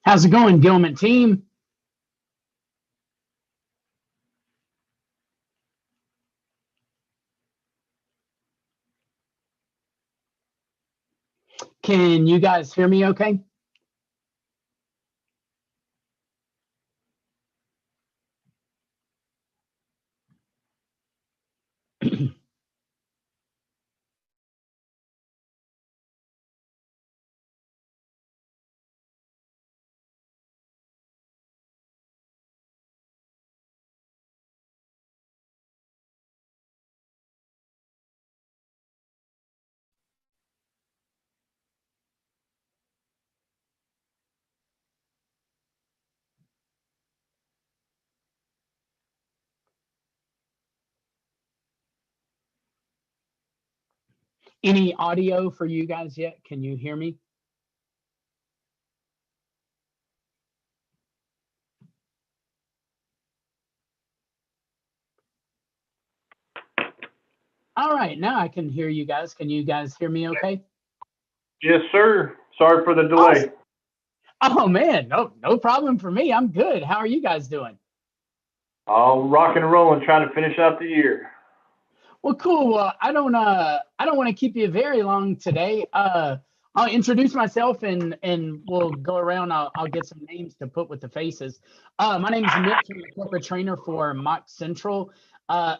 How's it going, Gillman team? Can you guys hear me okay? Any audio for you guys yet? Can you hear me? All right, now I can hear you guys. Can you guys hear me okay? Yes, sir. Sorry for the delay. Awesome. Oh man, no problem for me. I'm good. How are you guys doing? All rocking and rolling, trying to finish out the year. Well, cool. Well, I don't want to keep you very long today. I'll introduce myself and we'll go around. I'll get some names to put with the faces. My name is Mitch. I'm a corporate trainer for Mock Central.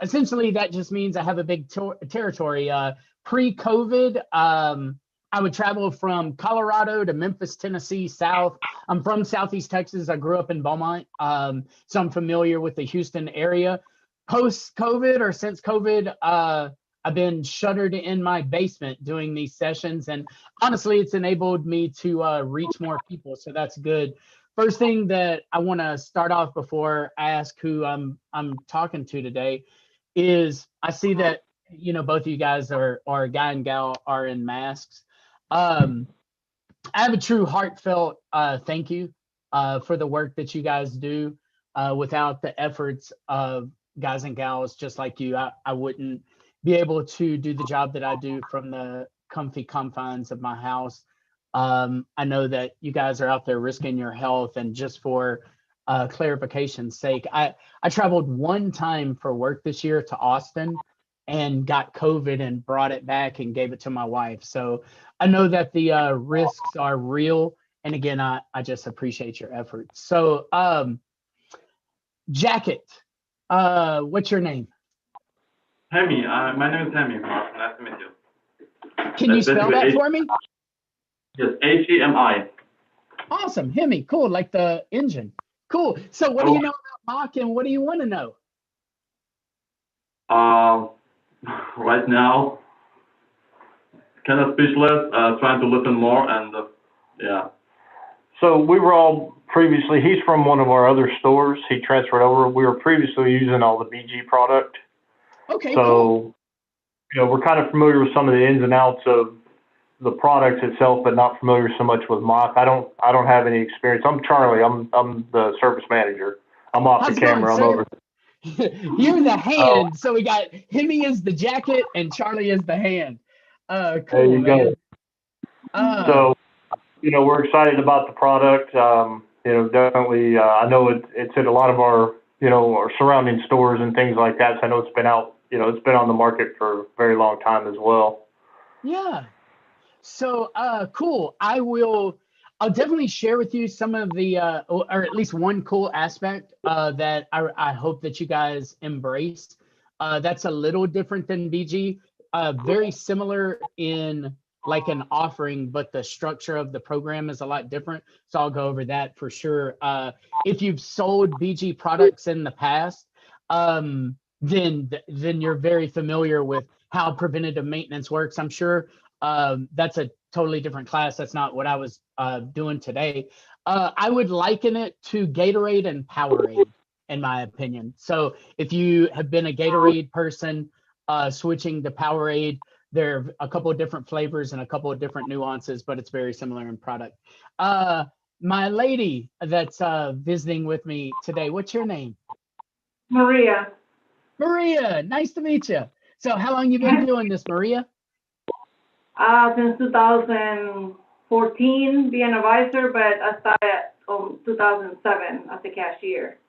Essentially, that just means I have a big territory. Pre-COVID, I would travel from Colorado to Memphis, Tennessee, south. I'm from Southeast Texas. I grew up in Beaumont, so I'm familiar with the Houston area. Post COVID or since COVID, I've been shuttered in my basement doing these sessions, and honestly, it's enabled me to reach more people. So that's good. First thing that I want to start off before I ask who I'm talking to today is I see that both of you guys are guy and gal are in masks. I have a true heartfelt thank you for the work that you guys do. Without the efforts of guys and gals just like you, I wouldn't be able to do the job that I do from the comfy confines of my house. I know that you guys are out there risking your health, and just for clarification's sake, I traveled one time for work this year to Austin and got COVID and brought it back and gave it to my wife. So I know that the risks are real. And again, I just appreciate your efforts. So Jacket, what's your name? Hemi, my name is Hemi. Nice to meet you. Can you spell that for me? Yes, Hemi. Awesome, Hemi, cool, like the engine. Cool. So what do you know about Mock, and what do you want to know? Right now, kind of speechless, trying to listen more, and yeah. So we were all previously, he's from one of our other stores. He transferred over. We were previously using all the BG product. Okay, so, cool. We're kind of familiar with some of the ins and outs of the product itself, but not familiar so much with Mock. I don't have any experience. I'm Charlie. I'm the service manager. I'm off How's the camera. going, I'm over. You're the hand. So we got Hemi is the jacket and Charlie is the hand. Cool, there you man. Go. So, we're excited about the product. Definitely, I know it's at a lot of our surrounding stores and things like that. So I know it's been out, it's been on the market for a very long time as well. Yeah. So, cool. I'll definitely share with you some of the, or at least one cool aspect that I hope that you guys embrace. That's a little different than BG, very similar in like an offering, but the structure of the program is a lot different. So I'll go over that for sure. If you've sold BG products in the past, then you're very familiar with how preventative maintenance works. I'm sure that's a totally different class. That's not what I was doing today. I would liken it to Gatorade and Powerade. in my opinion. So if you have been a Gatorade person, switching to Powerade, there are a couple of different flavors and a couple of different nuances, but it's very similar in product. My lady that's visiting with me today, what's your name? Maria. Maria, nice to meet you. So how long you been doing this, Maria? Since 2014, being an advisor, but I started in 2007 as a cashier.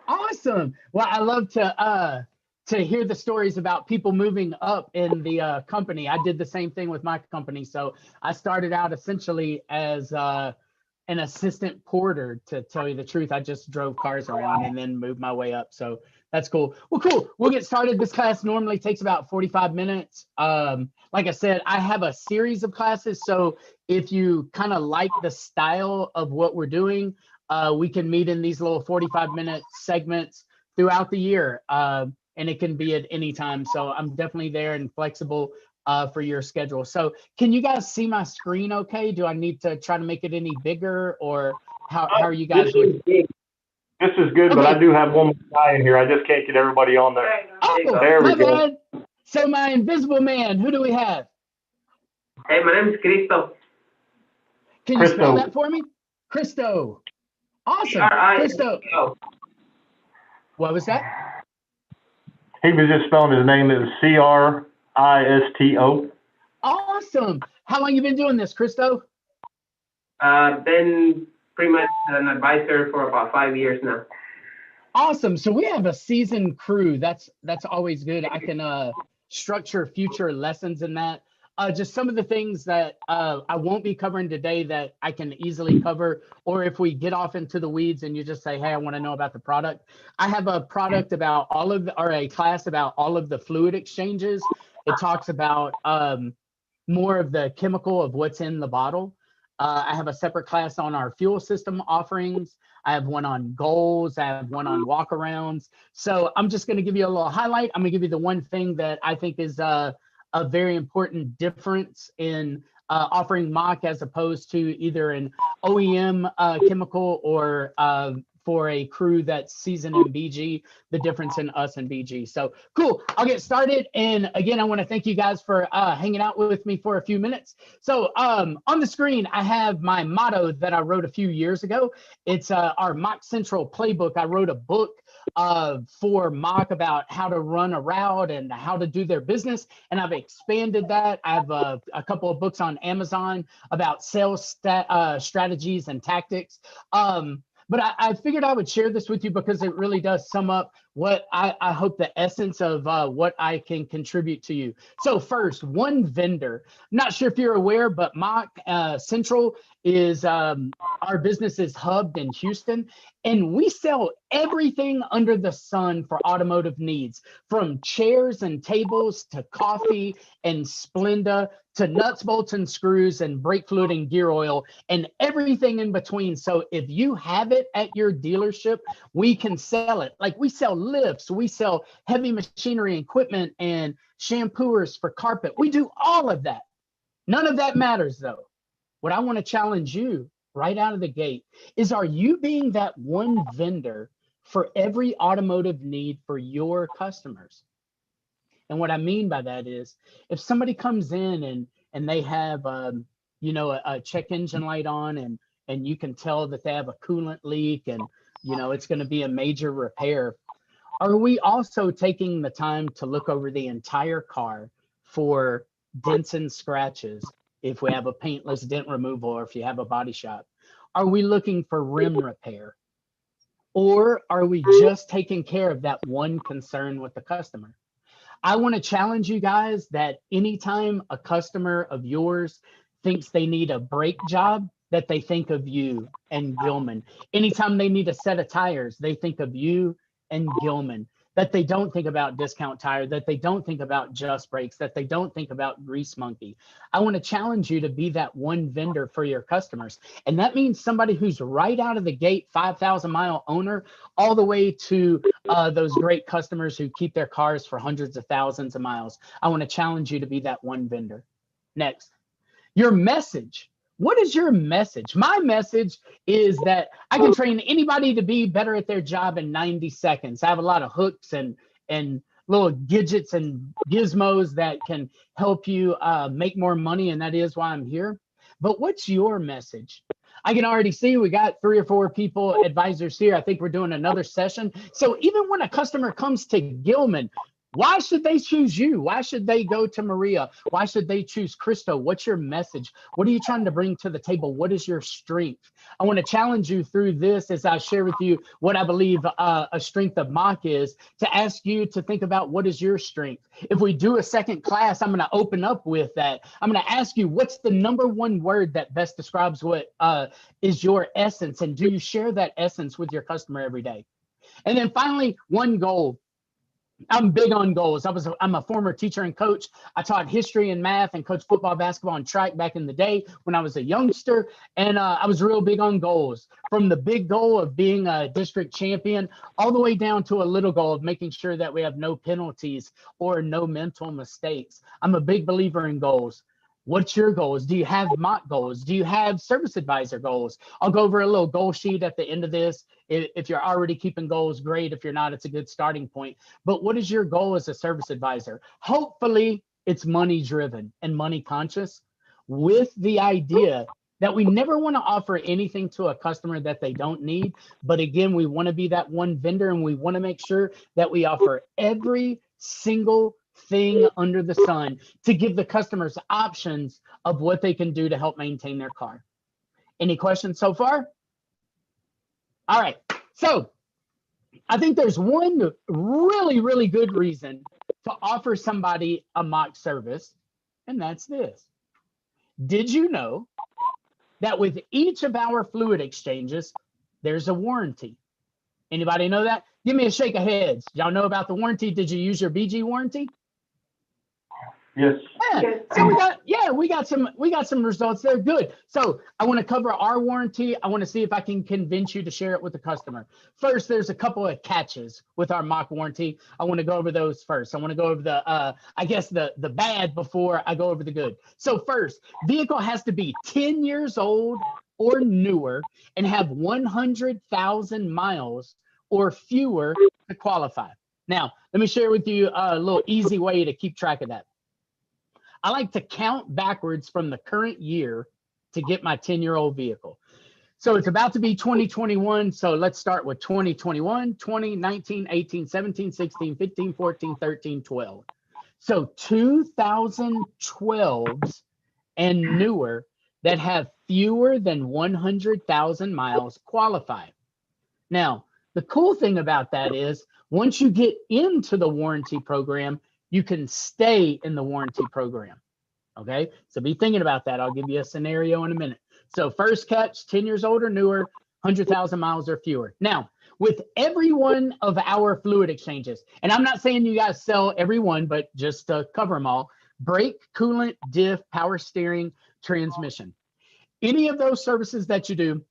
Awesome. Well, I love to hear the stories about people moving up in the company. I did the same thing with my company. So I started out essentially as an assistant porter, to tell you the truth. I just drove cars around and then moved my way up. So that's cool. Well, cool. We'll get started. This class normally takes about 45 minutes. Like I said, I have a series of classes. So if you kind of like the style of what we're doing, we can meet in these little 45-minute segments throughout the year. And it can be at any time. So I'm definitely there and flexible for your schedule. So can you guys see my screen okay? Do I need to try to make it any bigger, or how are you guys with? This is good, Okay. but I do have one more guy in here. I just can't get everybody on there. Oh, There we my go. bad. So my invisible man, who do we have? Hey, my name is Cristo. Can you spell Christo. that for me? Cristo. Awesome. Cristo. C-R-I-S-T-O. What was that? He was just spelling his name as Cristo. Awesome. How long you been doing this, Cristo? Been pretty much an advisor for about 5 years now. Awesome. So we have a seasoned crew. That's always good. I can structure future lessons in that. Just some of the things that I won't be covering today that I can easily cover, or if we get off into the weeds and you just say, hey, I want to know about the product. I have a product about all of the, or a class about all of the fluid exchanges. It talks about more of the chemical of what's in the bottle. I have a separate class on our fuel system offerings. I have one on goals. I have one on walkarounds. So I'm just going to give you a little highlight. I'm going to give you the one thing that I think is a very important difference in offering mock as opposed to either an OEM chemical or for a crew that's seasoned in BG, the difference in us and BG. So cool, I'll get started. And again, I wanna thank you guys for hanging out with me for a few minutes. So on the screen, I have my motto that I wrote a few years ago. It's our Mock Central playbook. I wrote a book for mock about how to run a route and how to do their business. And I've expanded that. I have a couple of books on Amazon about sales strategies and tactics. But I figured I would share this with you because it really does sum up what I hope the essence of what I can contribute to you. So first, one vendor. Not sure if you're aware, but Mock Central is our business is hubbed in Houston, and we sell everything under the sun for automotive needs, from chairs and tables to coffee and Splenda to nuts, bolts, and screws and brake fluid and gear oil and everything in between. So if you have it at your dealership, we can sell it. Like we sell lifts, we sell heavy machinery and equipment and shampooers for carpet. We do all of that. None of that matters though. What I want to challenge you right out of the gate is, are you being that one vendor for every automotive need for your customers? And what I mean by that is, if somebody comes in and they have you know, a check engine light on and you can tell that they have a coolant leak and you know it's going to be a major repair, are we also taking the time to look over the entire car for dents and scratches? If we have a paintless dent removal, or if you have a body shop, are we looking for rim repair? Or are we just taking care of that one concern with the customer? I want to challenge you guys that anytime a customer of yours thinks they need a brake job, that they think of you and Gillman. Anytime they need a set of tires, they think of you and Gillman. That they don't think about Discount Tire, that they don't think about Just Brakes, that they don't think about Grease Monkey. I want to challenge you to be that one vendor for your customers. And that means somebody who's right out of the gate, 5,000-mile owner, all the way to those great customers who keep their cars for hundreds of thousands of miles. I want to challenge you to be that one vendor. Next, your message. What is your message? My message is that I can train anybody to be better at their job in 90 seconds. I have a lot of hooks and little gadgets and gizmos that can help you make more money, and that is why I'm here. But what's your message? I can already see we got 3 or 4 people, advisors here. I think we're doing another session. So even when a customer comes to Gillman, why should they choose you? Why should they go to Maria? Why should they choose Christo? What's your message? What are you trying to bring to the table? What is your strength? I want to challenge you through this as I share with you what I believe a strength of Mach is, to ask you to think about what is your strength. If we do a second class, I'm going to open up with that. I'm going to ask you, what's the number one word that best describes what is your essence? And do you share that essence with your customer every day? And then finally, one goal. I'm big on goals. I'm a former teacher and coach. I taught history and math and coached football, basketball, and track back in the day when I was a youngster. And I was real big on goals, from the big goal of being a district champion all the way down to a little goal of making sure that we have no penalties or no mental mistakes. I'm a big believer in goals. What's your goals? Do you have Mach goals? Do you have service advisor goals? I'll go over a little goal sheet at the end of this. If you're already keeping goals, great. If you're not, it's a good starting point. But what is your goal as a service advisor? Hopefully it's money driven and money conscious, with the idea that we never want to offer anything to a customer that they don't need. But again, we want to be that one vendor, and we want to make sure that we offer every single thing under the sun to give the customers options of what they can do to help maintain their car. Any questions so far? All right. So I think there's one really, really good reason to offer somebody a Mach service, and that's this. Did you know that with each of our fluid exchanges, there's a warranty? Anybody know that? Give me a shake of heads. Y'all know about the warranty? Did you use your BG warranty? Yes. Yeah. So we got some results there. Good. So I want to cover our warranty. I want to see if I can convince you to share it with the customer. First, there's a couple of catches with our Mach warranty. I want to go over those first. I want to go over the the bad before I go over the good. So first, vehicle has to be 10 years old or newer and have 100,000 miles or fewer to qualify. Now, let me share with you a little easy way to keep track of that. I like to count backwards from the current year to get my 10-year-old vehicle. So it's about to be 2021. So let's start with 2021, 20, 19, 18, 17, 16, 15, 14, 13, 12. So 2012s and newer that have fewer than 100,000 miles qualify. Now, the cool thing about that is once you get into the warranty program, you can stay in the warranty program. Okay, so be thinking about that. I'll give you a scenario in a minute. So first catch, 10 years old or newer, 100,000 miles or fewer. Now, with every one of our fluid exchanges, and I'm not saying you guys sell every one, but just to cover them all: brake, coolant, diff, power steering, transmission. Any of those services that you do,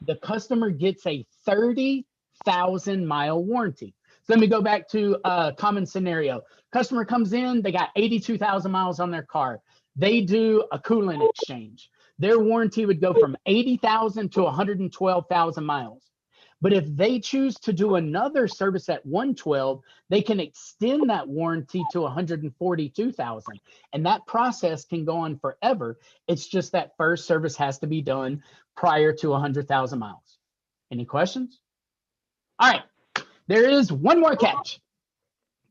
the customer gets a 30,000 mile warranty. So let me go back to a common scenario. Customer comes in, they got 82,000 miles on their car. They do a coolant exchange. Their warranty would go from 80,000 to 112,000 miles. But if they choose to do another service at 112, they can extend that warranty to 142,000. And that process can go on forever. It's just that first service has to be done prior to 100,000 miles. Any questions? All right. There is one more catch.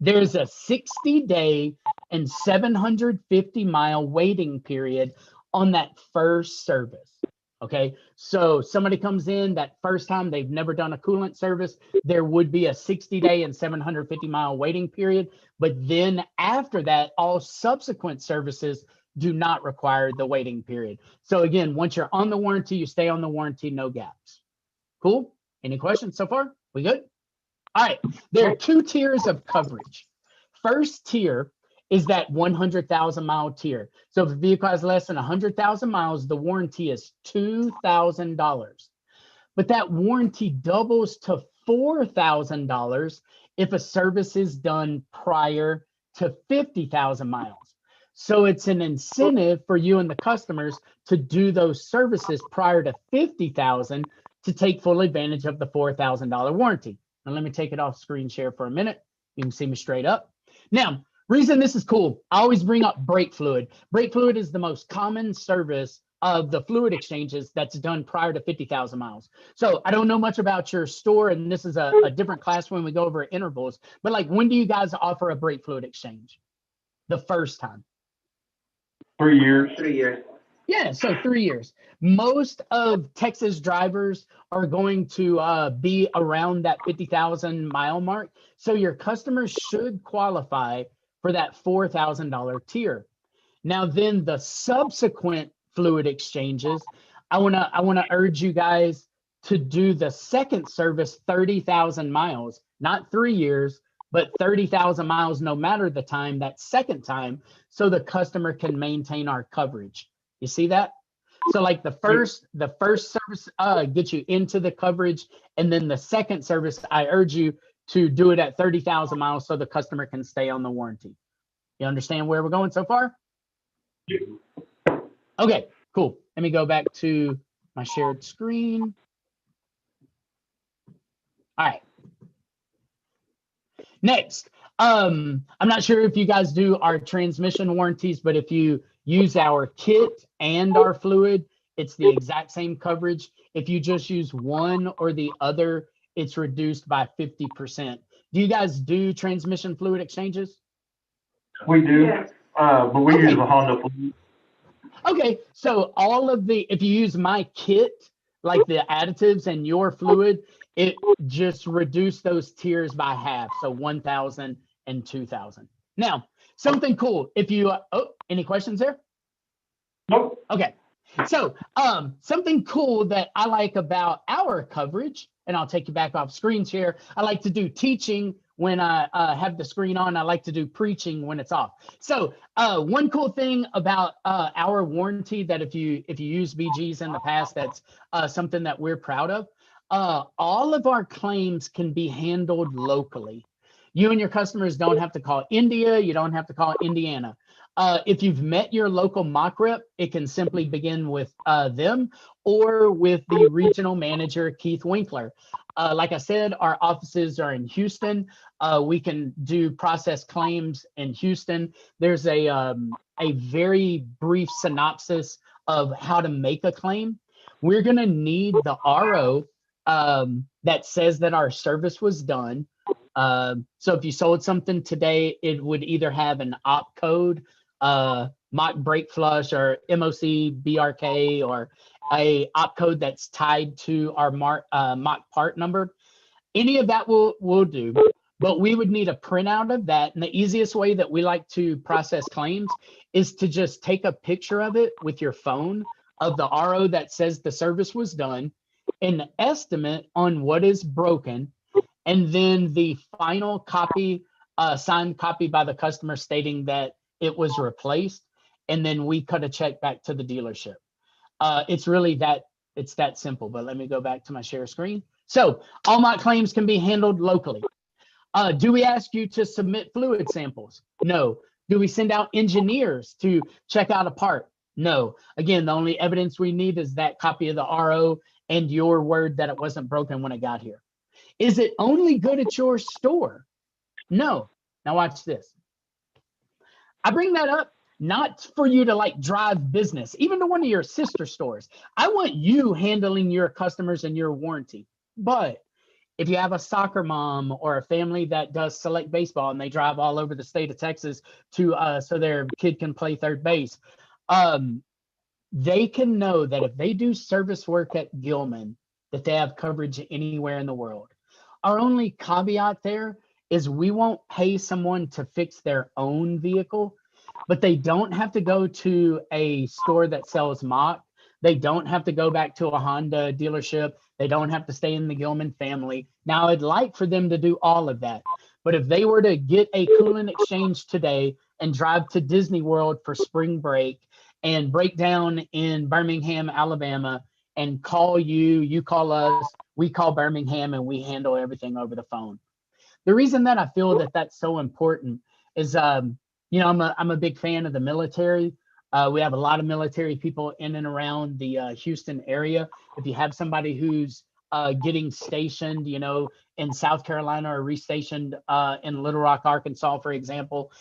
There's a 60-day and 750-mile waiting period on that first service. Okay, so somebody comes in that first time, they've never done a coolant service, there would be a 60-day and 750-mile waiting period. But then after that, all subsequent services do not require the waiting period. So again, once you're on the warranty, you stay on the warranty, no gaps. Cool? Any questions so far? We good? All right, there are 2 tiers of coverage. First tier is that 100,000 mile tier. So if a vehicle has less than 100,000 miles, the warranty is $2,000. But that warranty doubles to $4,000 if a service is done prior to 50,000 miles. So it's an incentive for you and the customers to do those services prior to 50,000 to take full advantage of the $4,000 warranty. Now let me take it off screen share for a minute. You can see me straight up. Now, reason this is cool, I always bring up brake fluid. Brake fluid is the most common service of the fluid exchanges that's done prior to 50,000 miles. So I don't know much about your store, and this is a different class when we go over intervals, but like, when do you guys offer a brake fluid exchange? The first time? 3 years. 3 years. Yeah, so 3 years. Most of Texas drivers are going to be around that 50,000 mile mark. So your customers should qualify for that $4,000 tier. Now, then the subsequent fluid exchanges, I wanna urge you guys to do the second service 30,000 miles, not 3 years, but 30,000 miles no matter the time, that second time, so the customer can maintain our coverage. You see that? So like the first service gets you into the coverage, and then the second service, I urge you to do it at 30,000 miles so the customer can stay on the warranty. You understand where we're going so far? Okay, cool. Let me go back to my shared screen. All right. Next, I'm not sure if you guys do our transmission warranties, but if you use our kit and our fluid, it's the exact same coverage. If you just use one or the other, it's reduced by 50%. Do you guys do transmission fluid exchanges? We do, Yes. but we use a Honda fluid. Okay, so all of the, if you use my kit, like the additives and your fluid, it just reduced those tiers by half. So 1,000 and 2,000. Now, something cool. If you, any questions there? Nope. Okay. So something cool that I like about our coverage, and I'll take you back off screen share. I like to do teaching when I have the screen on. I like to do preaching when it's off. So one cool thing about our warranty, that if you use BGs in the past, that's something that we're proud of. All of our claims can be handled locally. You and your customers don't have to call India. You don't have to call Indiana. If you've met your local mock rep, it can simply begin with them or with the regional manager, Keith Winkler. Like I said, our offices are in Houston. We can do process claims in Houston. There's a very brief synopsis of how to make a claim. We're going to need the RO that says that our service was done. So if you sold something today, it would either have an op code, mock brake flush, or MOC BRK, or a op code that's tied to our mock part number. Any of that will do, but we would need a printout of that. And the easiest way that we like to process claims is to just take a picture of it with your phone of the RO that says the service was done, an estimate on what is broken, and then the final copy, signed copy by the customer stating that it was replaced, and then we cut a check back to the dealership. It's really it's that simple. But let me go back to my share screen. So all my claims can be handled locally. Do we ask you to submit fluid samples? No. Do we send out engineers to check out a part? No. Again, the only evidence we need is that copy of the RO and your word that it wasn't broken when it got here. Is it only good at your store? No. Now watch this. I bring that up not for you to like drive business, even to one of your sister stores. I want you handling your customers and your warranty. But if you have a soccer mom or a family that does select baseball and they drive all over the state of Texas to so their kid can play third base, they can know that if they do service work at Gillman, that they have coverage anywhere in the world. Our only caveat there is we won't pay someone to fix their own vehicle, but they don't have to go to a store that sells mock. They don't have to go back to a Honda dealership. They don't have to stay in the Gillman family. Now, I'd like for them to do all of that, but if they were to get a coolant exchange today and drive to Disney World for spring break and break down in Birmingham, Alabama, and call you, you call us, we call Birmingham, and we handle everything over the phone. The reason that I feel that that's so important is you know, I'm a big fan of the military. We have a lot of military people in and around the Houston area. If you have somebody who's getting stationed, you know, in South Carolina or restationed in Little Rock, Arkansas, for example,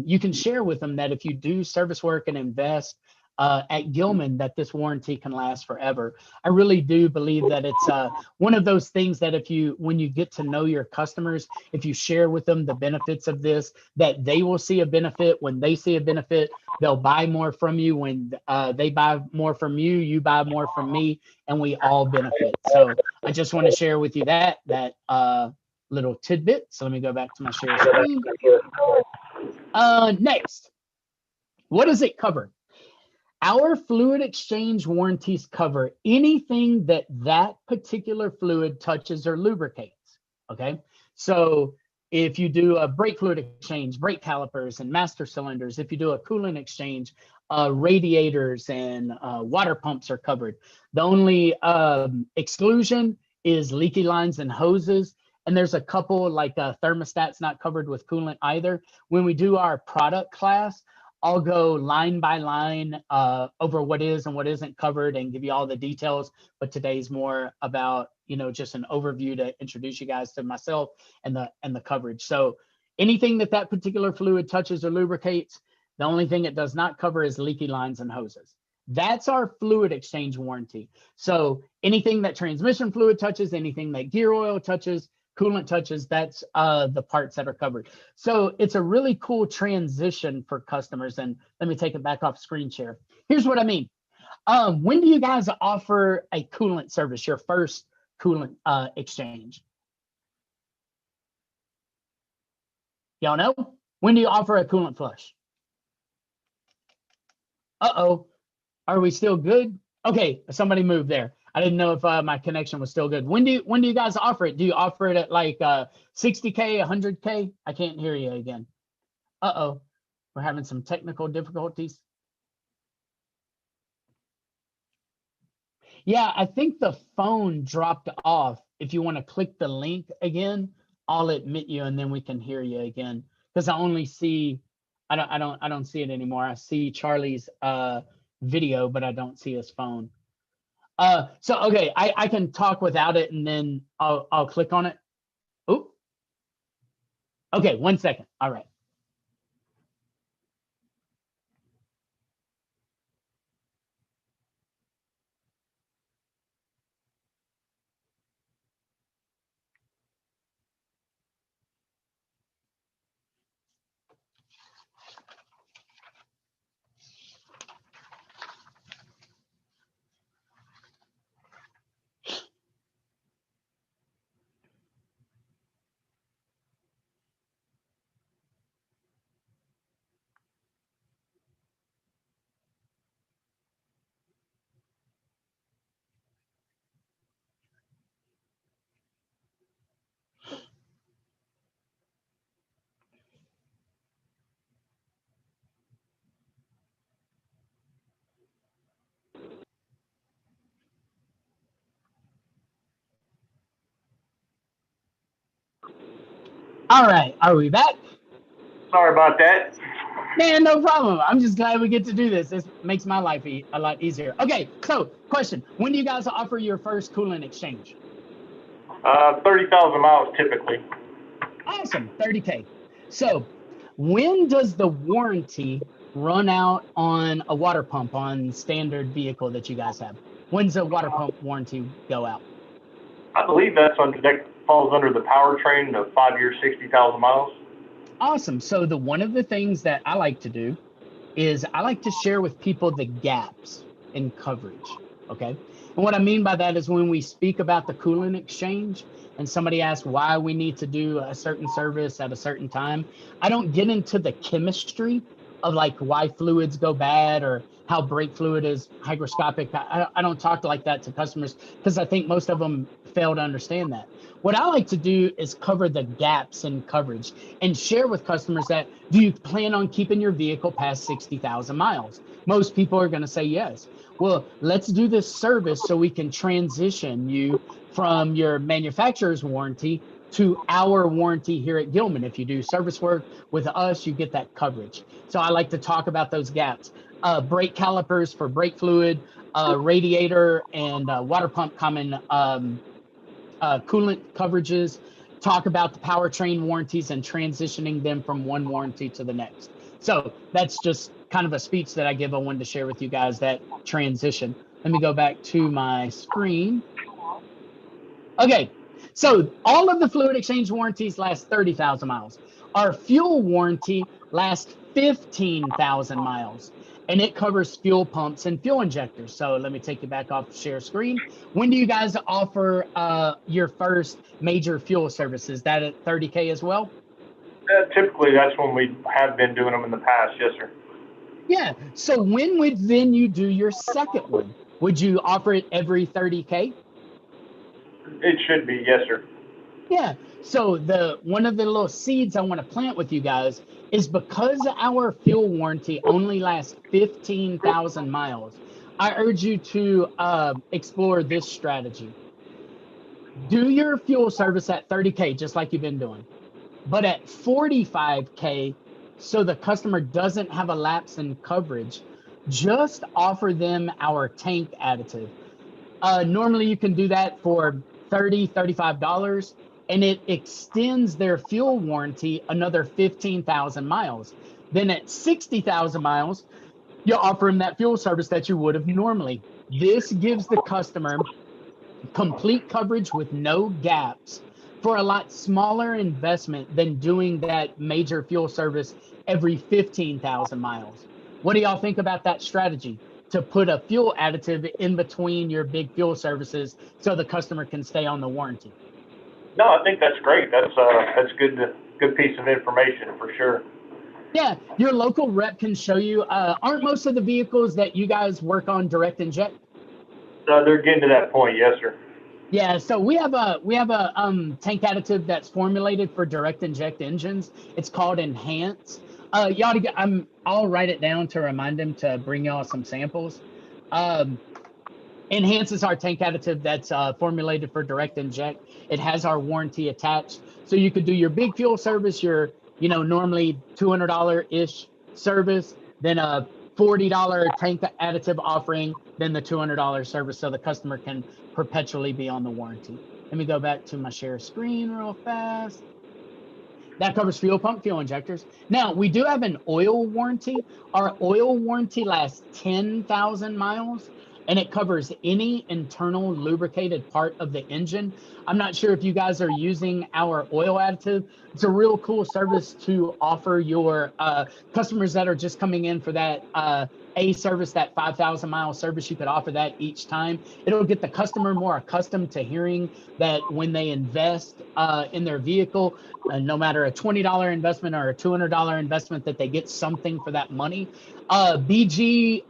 you can share with them that if you do service work and invest at Gillman, that this warranty can last forever. I really do believe that it's one of those things that when you get to know your customers, if you share with them the benefits of this, that they will see a benefit. When they see a benefit, they'll buy more from you. When they buy more from you, you buy more from me, and we all benefit. So I just want to share with you that little tidbit. So let me go back to my share screen. Next, what does it cover? Our fluid exchange warranties cover anything that particular fluid touches or lubricates, okay? So if you do a brake fluid exchange, brake calipers and master cylinders, if you do a coolant exchange, radiators and water pumps are covered. The only exclusion is leaky lines and hoses. And there's a couple like thermostats not covered with coolant either. When we do our product class, I'll go line by line over what is and what isn't covered and give you all the details. But today's more about, you know, just an overview to introduce you guys to myself and the coverage. So anything that particular fluid touches or lubricates, the only thing it does not cover is leaky lines and hoses. That's our fluid exchange warranty. So anything that transmission fluid touches, anything that gear oil touches, coolant touches, that's the parts that are covered. So it's a really cool transition for customers. And let me take it back off screen share. Here's what I mean. When do you guys offer a coolant service, your first coolant exchange? Y'all know? When do you offer a coolant flush? Uh-oh, are we still good? Okay, somebody moved there. I didn't know if my connection was still good. When do you guys offer it? Do you offer it at like 60K, 100K? I can't hear you again. Uh-oh, we're having some technical difficulties. Yeah, I think the phone dropped off. If you want to click the link again, I'll admit you and then we can hear you again. Because I only see, I don't see it anymore. I see Charlie's video, but I don't see his phone. So okay, I can talk without it and then I'll click on it. Oh, okay, 1 second. All right. All right, are we back? Sorry about that. Man, no problem. I'm just glad we get to do this. This makes my life a lot easier. Okay, so question. When do you guys offer your first coolant exchange? 30,000 miles typically. Awesome, 30K. So when does the warranty run out on a water pump on standard vehicle that you guys have? When's the water pump warranty go out? I believe that falls under the powertrain of 5 years, 60,000 miles. Awesome. So one of the things that I like to do is I like to share with people the gaps in coverage. Okay. And what I mean by that is when we speak about the coolant exchange and somebody asks why we need to do a certain service at a certain time, I don't get into the chemistry of like why fluids go bad or how brake fluid is hygroscopic. I don't talk like that to customers because I think most of them fail to understand that. What I like to do is cover the gaps in coverage and share with customers that, do you plan on keeping your vehicle past 60,000 miles? Most people are going to say yes. Well, let's do this service so we can transition you from your manufacturer's warranty to our warranty here at Gillman. If you do service work with us, you get that coverage. So I like to talk about those gaps. Brake calipers for brake fluid, radiator and water pump common coolant coverages, talk about the powertrain warranties and transitioning them from one warranty to the next. So that's just kind of a speech that I give. I wanted to share with you guys that transition. Let me go back to my screen. Okay, so all of the fluid exchange warranties last 30,000 miles. Our fuel warranty lasts 15,000 miles, and it covers fuel pumps and fuel injectors. So let me take you back off the share screen. When do you guys offer your first major fuel services? That at 30K as well? Typically, that's when we have been doing them in the past. Yes, sir. Yeah. So when would then you do your second one? Would you offer it every 30K? It should be. Yes, sir. Yeah. So one of the little seeds I want to plant with you guys is because our fuel warranty only lasts 15,000 miles. I urge you to explore this strategy. Do your fuel service at 30K, just like you've been doing, but at 45K, so the customer doesn't have a lapse in coverage, just offer them our tank additive. Normally you can do that for $30, $35, and it extends their fuel warranty another 15,000 miles. Then at 60,000 miles, you offer them that fuel service that you would have normally. This gives the customer complete coverage with no gaps for a lot smaller investment than doing that major fuel service every 15,000 miles. What do y'all think about that strategy? To put a fuel additive in between your big fuel services so the customer can stay on the warranty. No, I think that's great. That's good piece of information for sure. Yeah, your local rep can show you. Aren't most of the vehicles that you guys work on direct inject? They're getting to that point. Yes, sir. Yeah, so we have a tank additive that's formulated for direct inject engines. It's called Enhance. Y'all to get, I'll write it down to remind them to bring y'all some samples. Enhance is our tank additive that's formulated for direct inject. It has our warranty attached, so you could do your big fuel service, your normally $200-ish service, then a $40 tank additive offering, then the $200 service, so the customer can perpetually be on the warranty. Let me go back to my share screen real fast. That covers fuel pump, fuel injectors. Now, we do have an oil warranty. Our oil warranty lasts 10,000 miles, and it covers any internal lubricated part of the engine. I'm not sure if you guys are using our oil additive. It's a real cool service to offer your customers that are just coming in for that A service, that 5,000 mile service. You could offer that each time. It'll get the customer more accustomed to hearing that when they invest in their vehicle, no matter a $20 investment or a $200 investment, that they get something for that money. BG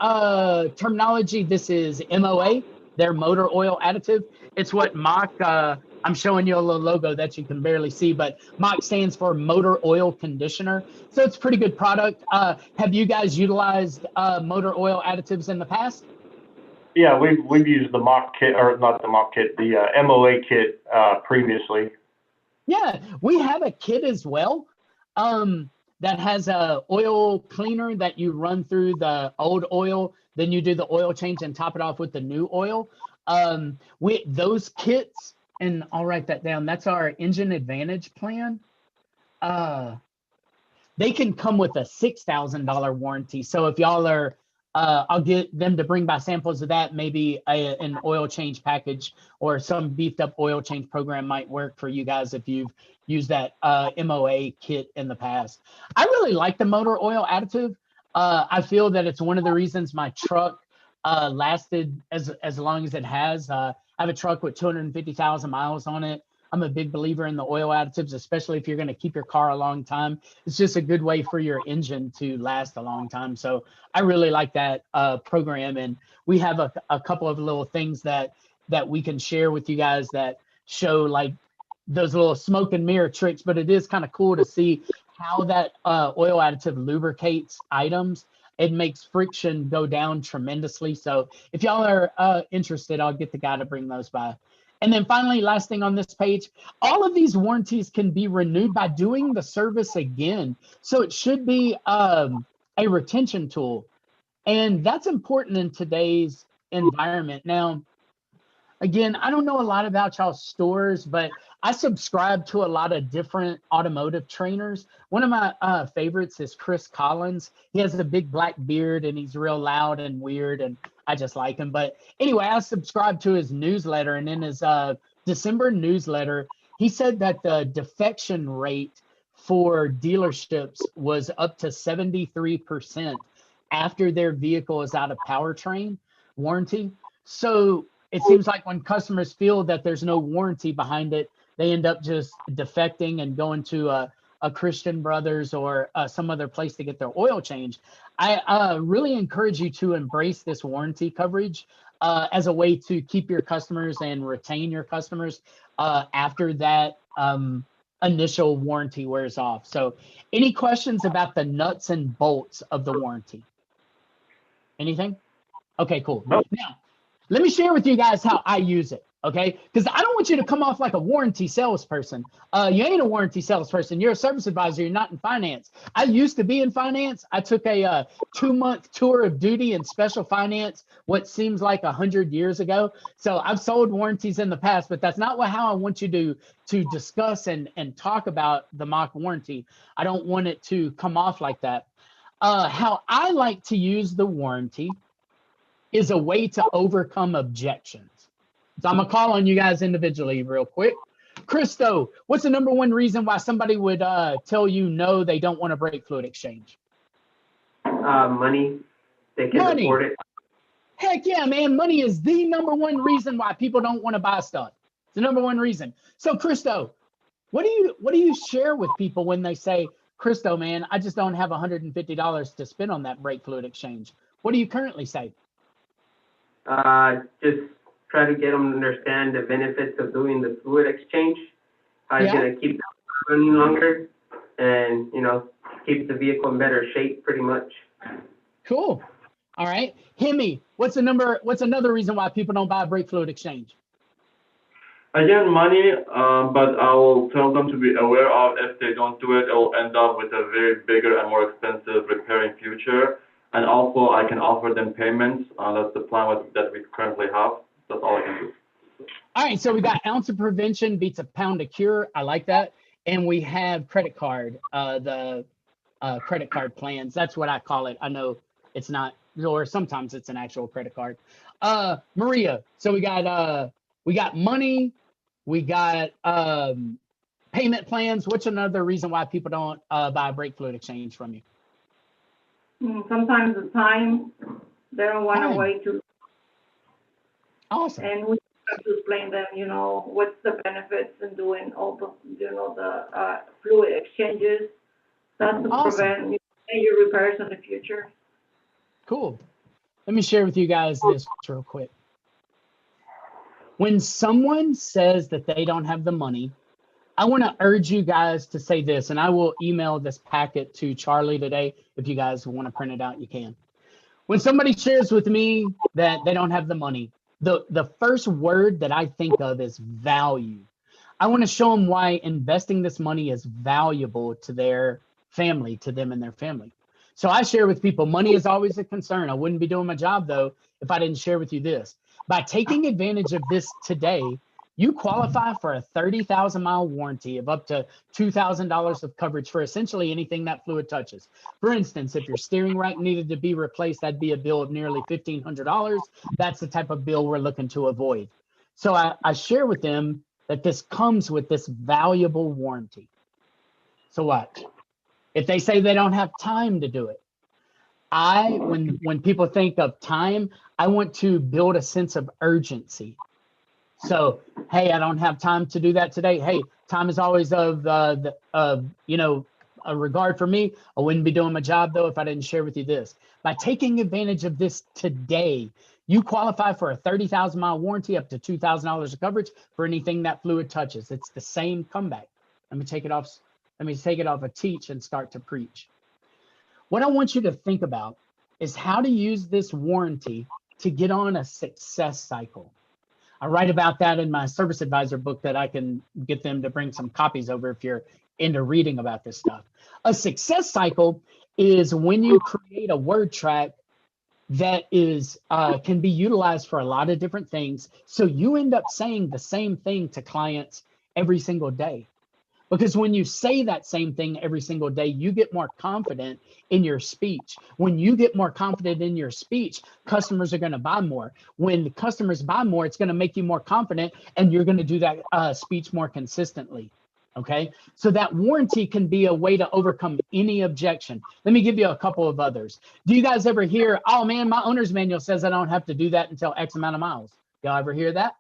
terminology, this is MOA, their motor oil additive. It's what Mach, I'm showing you a little logo that you can barely see, but Mach stands for motor oil conditioner. So it's a pretty good product. Have you guys utilized motor oil additives in the past? Yeah, we've used the Mach kit, or not the Mach kit, the MOA kit previously. Yeah, we have a kit as well that has a oil cleaner that you run through the old oil, then you do the oil change and top it off with the new oil. Those kits, and I'll write that down, that's our Engine Advantage plan. They can come with a $6,000 warranty. So if y'all are, I'll get them to bring by samples of that. Maybe an oil change package or some beefed up oil change program might work for you guys if you've used that MOA kit in the past. I really like the motor oil additive. I feel that it's one of the reasons my truck lasted as long as it has. I have a truck with 250,000 miles on it. I'm a big believer in the oil additives, especially if you're going to keep your car a long time. It's just a good way for your engine to last a long time. So I really like that program. And we have a couple of little things that we can share with you guys that show like those little smoke and mirror tricks, but it is kind of cool to see how that oil additive lubricates items. It makes friction go down tremendously. So if y'all are interested, I'll get the guy to bring those by. And then finally, last thing on this page, all of these warranties can be renewed by doing the service again. So it should be a retention tool. And that's important in today's environment. Now, again, I don't know a lot about y'all's stores, but I subscribe to a lot of different automotive trainers. One of my favorites is Chris Collins. He has a big black beard and he's real loud and weird, and I just like him. But anyway, I subscribe to his newsletter, and in his December newsletter, he said that the defection rate for dealerships was up to 73% after their vehicle is out of powertrain warranty. So it seems like when customers feel that there's no warranty behind it, they end up just defecting and going to a Christian Brothers or some other place to get their oil changed. I really encourage you to embrace this warranty coverage as a way to keep your customers and retain your customers after that initial warranty wears off. So any questions about the nuts and bolts of the warranty? Anything? Okay, cool. Nope. Now, let me share with you guys how I use it, okay? Because I don't want you to come off like a warranty salesperson. You ain't a warranty salesperson. You're a service advisor. You're not in finance. I used to be in finance. I took a 2-month tour of duty in special finance, what seems like 100 years ago. So I've sold warranties in the past, but that's not how I want you to discuss and talk about the mock warranty. I don't want it to come off like that. How I like to use the warranty is a way to overcome objections. So I'm gonna call on you guys individually real quick. Christo, what's the number one reason why somebody would tell you no, they don't want a brake fluid exchange? Money. They can Money. afford it. Heck yeah, man. Money is the number one reason why people don't want to buy stuff. It's the number one reason. So Christo, what do you share with people when they say, Christo, man, I just don't have $150 to spend on that brake fluid exchange? What do you currently say? Just try to get them to understand the benefits of doing the fluid exchange. How it's gonna keep them running longer, and keep the vehicle in better shape, pretty much. Cool. All right, Hemi, what's another reason why people don't buy a brake fluid exchange? Again, money, but I will tell them to be aware of if they don't do it, it will end up with a very bigger and more expensive repair in future. And also, I can offer them payments. That's the plan that we currently have. That's all I can do. All right, so we got ounce of prevention beats a pound of cure. I like that. And we have credit card, the credit card plans. That's what I call it. I know it's not, or sometimes it's an actual credit card. Maria, so we got money, we got payment plans. What's another reason why people don't buy a brake fluid exchange from you? Sometimes the time, they don't want to wait to. Awesome. And we have to explain them, what's the benefits in doing all the, the fluid exchanges. That's to prevent major repairs in the future. Cool. Let me share with you guys this real quick. When someone says that they don't have the money, I want to urge you guys to say this, and I will email this packet to Charlie today. If you guys want to print it out, you can. When somebody shares with me that they don't have the money, the first word that I think of is value. I want to show them why investing this money is valuable to their family, to them and their family. So I share with people, money is always a concern. I wouldn't be doing my job, though, if I didn't share with you this. By taking advantage of this today, you qualify for a 30,000-mile warranty of up to $2,000 of coverage for essentially anything that fluid touches. For instance, if your steering rack needed to be replaced, that'd be a bill of nearly $1,500. That's the type of bill we're looking to avoid. So I share with them that this comes with this valuable warranty. So watch. If they say they don't have time to do it, when people think of time, I want to build a sense of urgency. So, hey, I don't have time to do that today. Hey, time is always of a regard for me. I wouldn't be doing my job, though, if I didn't share with you this. By taking advantage of this today, you qualify for a 30,000-mile warranty, up to $2,000 of coverage for anything that fluid touches. It's the same comeback. Let me take it off a teach and start to preach. What I want you to think about is how to use this warranty to get on a success cycle. I write about that in my service advisor book that I can get them to bring some copies over if you're into reading about this stuff. A success cycle is when you create a word track that is can be utilized for a lot of different things. So you end up saying the same thing to clients every single day. Because when you say that same thing every single day, you get more confident in your speech. When you get more confident in your speech, customers are going to buy more. When customers buy more, it's going to make you more confident, and you're going to do that speech more consistently. Okay, so that warranty can be a way to overcome any objection. Let me give you a couple of others. Do you guys ever hear, oh man, my owner's manual says I don't have to do that until X amount of miles? Y'all ever hear that?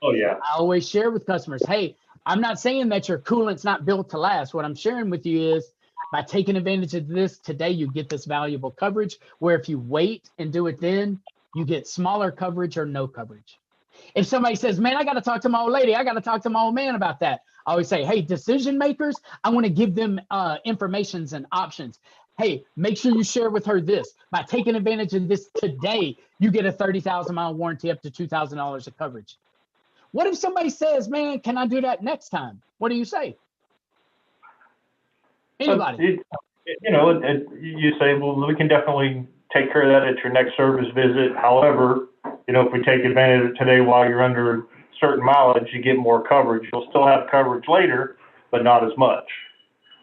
Oh, yeah. I always share with customers, hey, I'm not saying that your coolant's not built to last. What I'm sharing with you is by taking advantage of this today, you get this valuable coverage, where if you wait and do it then, you get smaller coverage or no coverage. If somebody says, man, I got to talk to my old lady, I got to talk to my old man about that, I always say, hey, decision makers, I want to give them informations and options. Hey, make sure you share with her this. By taking advantage of this today, you get a 30,000 mile warranty up to $2,000 of coverage. What if somebody says, man, can I do that next time? What do you say? Anybody? You say, well, we can definitely take care of that at your next service visit. However, if we take advantage of today while you're under certain mileage, you get more coverage. You'll still have coverage later, but not as much.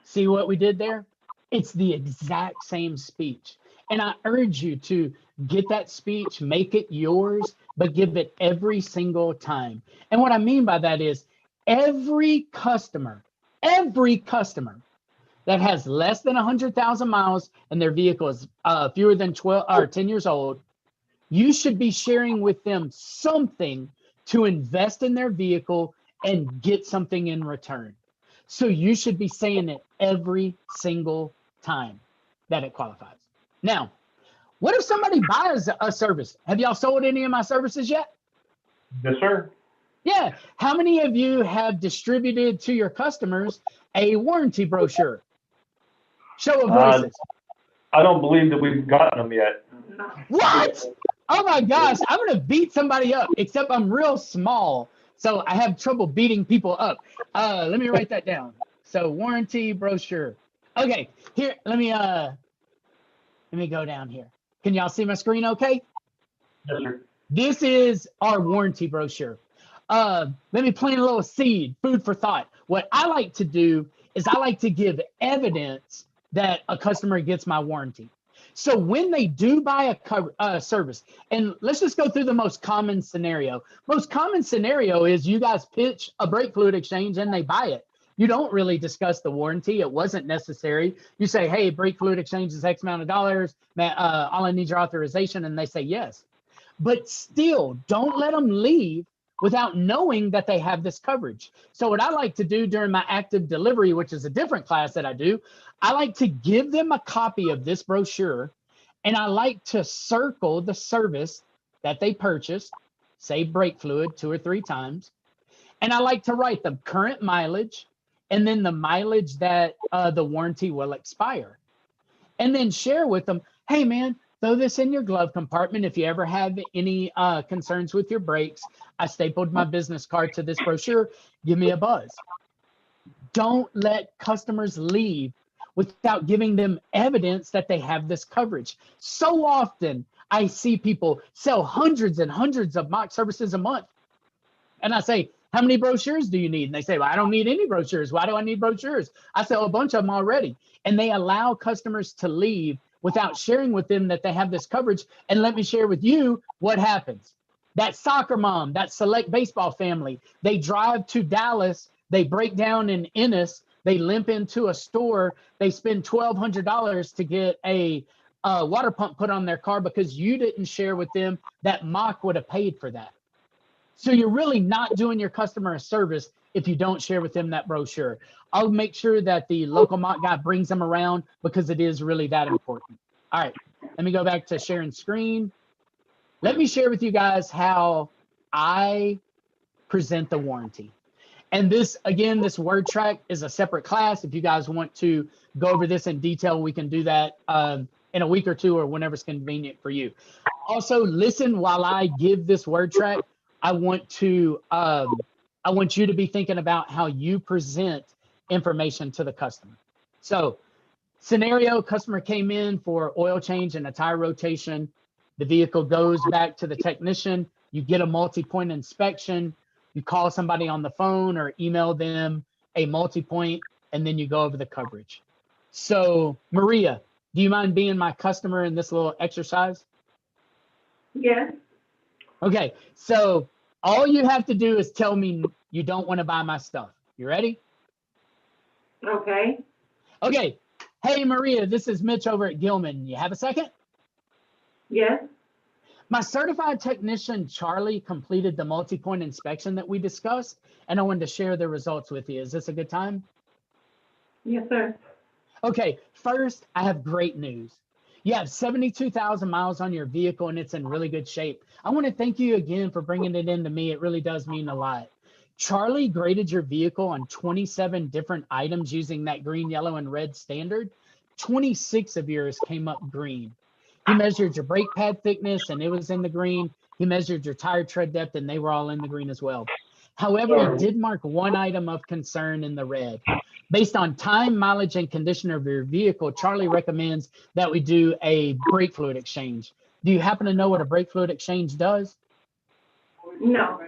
See what we did there? It's the exact same speech. And I urge you to get that speech, make it yours, but give it every single time. And what I mean by that is every customer that has less than 100,000 miles and their vehicle is fewer than 12 or 10 years old, you should be sharing with them something to invest in their vehicle and get something in return. So you should be saying it every single time that it qualifies. Now, what if somebody buys a service? Have y'all sold any of my services yet? Yes, sir. Yeah. How many of you have distributed to your customers a warranty brochure? Show of voices. I don't believe that we've gotten them yet. What? Oh my gosh, I'm going to beat somebody up, except I'm real small, so I have trouble beating people up. Let me write that down. So warranty brochure. Okay, here, let me go down here. Can y'all see my screen okay? Yes, sir. This is our warranty brochure. Let me plant a little seed, food for thought. What I like to do is I like to give evidence that a customer gets my warranty. So when they do buy a service, and let's just go through the most common scenario. Most common scenario is you guys pitch a brake fluid exchange and they buy it. You don't really discuss the warranty. It wasn't necessary. You say, hey, brake fluid exchange is X amount of dollars. Man, all I need is your authorization. And they say yes. But still, don't let them leave without knowing that they have this coverage. So what I like to do during my active delivery, which is a different class that I do, I like to give them a copy of this brochure, and I like to circle the service that they purchased, say brake fluid 2 or 3 times, and I like to write the current mileage and then the mileage that the warranty will expire. And then share with them, hey man, throw this in your glove compartment. If you ever have any concerns with your brakes, I stapled my business card to this brochure. Give me a buzz. Don't let customers leave without giving them evidence that they have this coverage. So often I see people sell hundreds and hundreds of mock services a month. And I say, how many brochures do you need? And they say, well, I don't need any brochures. Why do I need brochures? I sell a bunch of them already. And they allow customers to leave without sharing with them that they have this coverage. And let me share with you what happens. That soccer mom, that select baseball family, they drive to Dallas, they break down in Ennis, they limp into a store, they spend $1,200 to get a water pump put on their car because you didn't share with them that mock would have paid for that. So you're really not doing your customer a service if you don't share with them that brochure. I'll make sure that the local mock guy brings them around because it is really that important. All right, let me go back to sharing screen. Let me share with you guys how I present the warranty. And this, again, this word track is a separate class. If you guys want to go over this in detail, we can do that in a week or two or whenever it's convenient for you. Also, listen while I give this word track. I want you to be thinking about how you present information to the customer. So scenario, customer came in for oil change and a tire rotation. The vehicle goes back to the technician. You get a multi-point inspection. You call somebody on the phone or email them a multi-point, and then you go over the coverage. So Maria, do you mind being my customer in this little exercise? Yes. Okay, so all you have to do is tell me you don't want to buy my stuff. You ready? Okay. Okay. Hey, Maria, this is Mitch over at Gillman. You have a second? Yes. My certified technician, Charlie, completed the multi-point inspection that we discussed, and I wanted to share the results with you. Is this a good time? Yes, sir. Okay, first, I have great news. You have 72,000 miles on your vehicle, and it's in really good shape. I want to thank you again for bringing it in to me. It really does mean a lot. Charlie graded your vehicle on 27 different items using that green, yellow, and red standard. 26 of yours came up green. He measured your brake pad thickness, and it was in the green. He measured your tire tread depth, and they were all in the green as well. However, he did mark one item of concern in the red. Based on time, mileage, and condition of your vehicle, Charlie recommends that we do a brake fluid exchange. Do you happen to know what a brake fluid exchange does? No.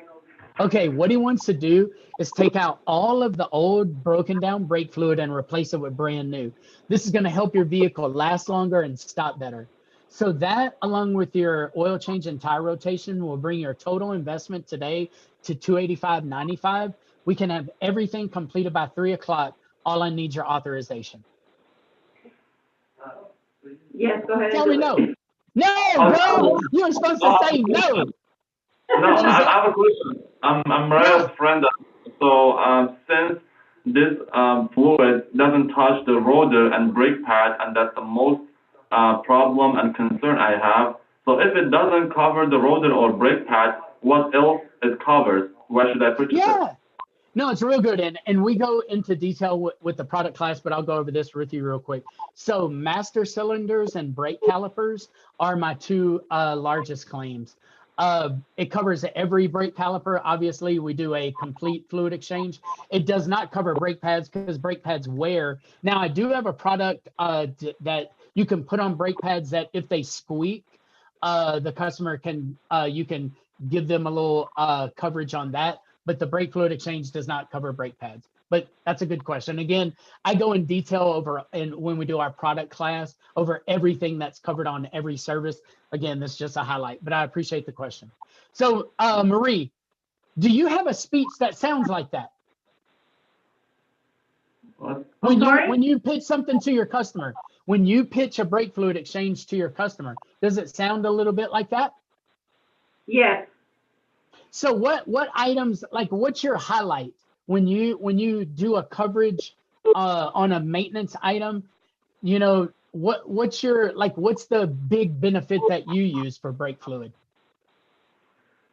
Okay, what he wants to do is take out all of the old broken down brake fluid and replace it with brand new. This is going to help your vehicle last longer and stop better. So that, along with your oil change and tire rotation, will bring your total investment today to $285.95. We can have everything completed by 3 o'clock. All I need is your authorization. Yes, go ahead. Tell me no. No, bro, you were supposed to say no. No, I have a question. I'm Maria's friend. So since this fluid doesn't touch the rotor and brake pad, and that's the most problem and concern I have. So if it doesn't cover the rotor or brake pad, what else is covered? Why should I purchase it? No, it's real good. And we go into detail with the product class, but I'll go over this with you real quick. So master cylinders and brake calipers are my two largest claims. It covers every brake caliper. Obviously, we do a complete fluid exchange. It does not cover brake pads because brake pads wear. Now, I do have a product that you can put on brake pads that if they squeak, the customer can, you can give them a little coverage on that. But the brake fluid exchange does not cover brake pads. But that's a good question. Again, I go in detail over, and when we do our product class, over everything that's covered on every service. Again, this is just a highlight, but I appreciate the question. So, Marie, do you have a speech that sounds like that? What? When you pitch something to your customer, when you pitch a brake fluid exchange to your customer, does it sound a little bit like that? Yes. So what items, like what's your highlight when you do a coverage on a maintenance item? You know, what's your, like, what's the big benefit that you use for brake fluid?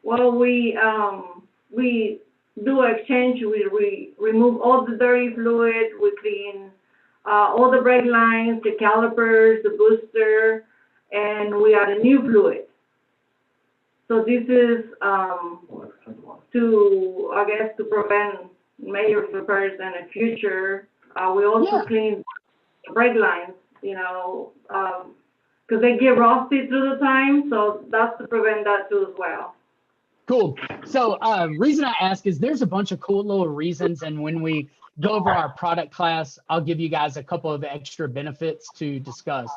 Well, we do exchange. We remove all the dirty fluid. We clean all the brake lines, the calipers, the booster, and we add a new fluid. So this is to, I guess, to prevent major repairs in the future. We also clean the brake lines, you know, because they get rusty through the time. So that's to prevent that too as well. Cool. So reason I ask is there's a bunch of cool little reasons. And when we go over our product class, I'll give you guys a couple of extra benefits to discuss.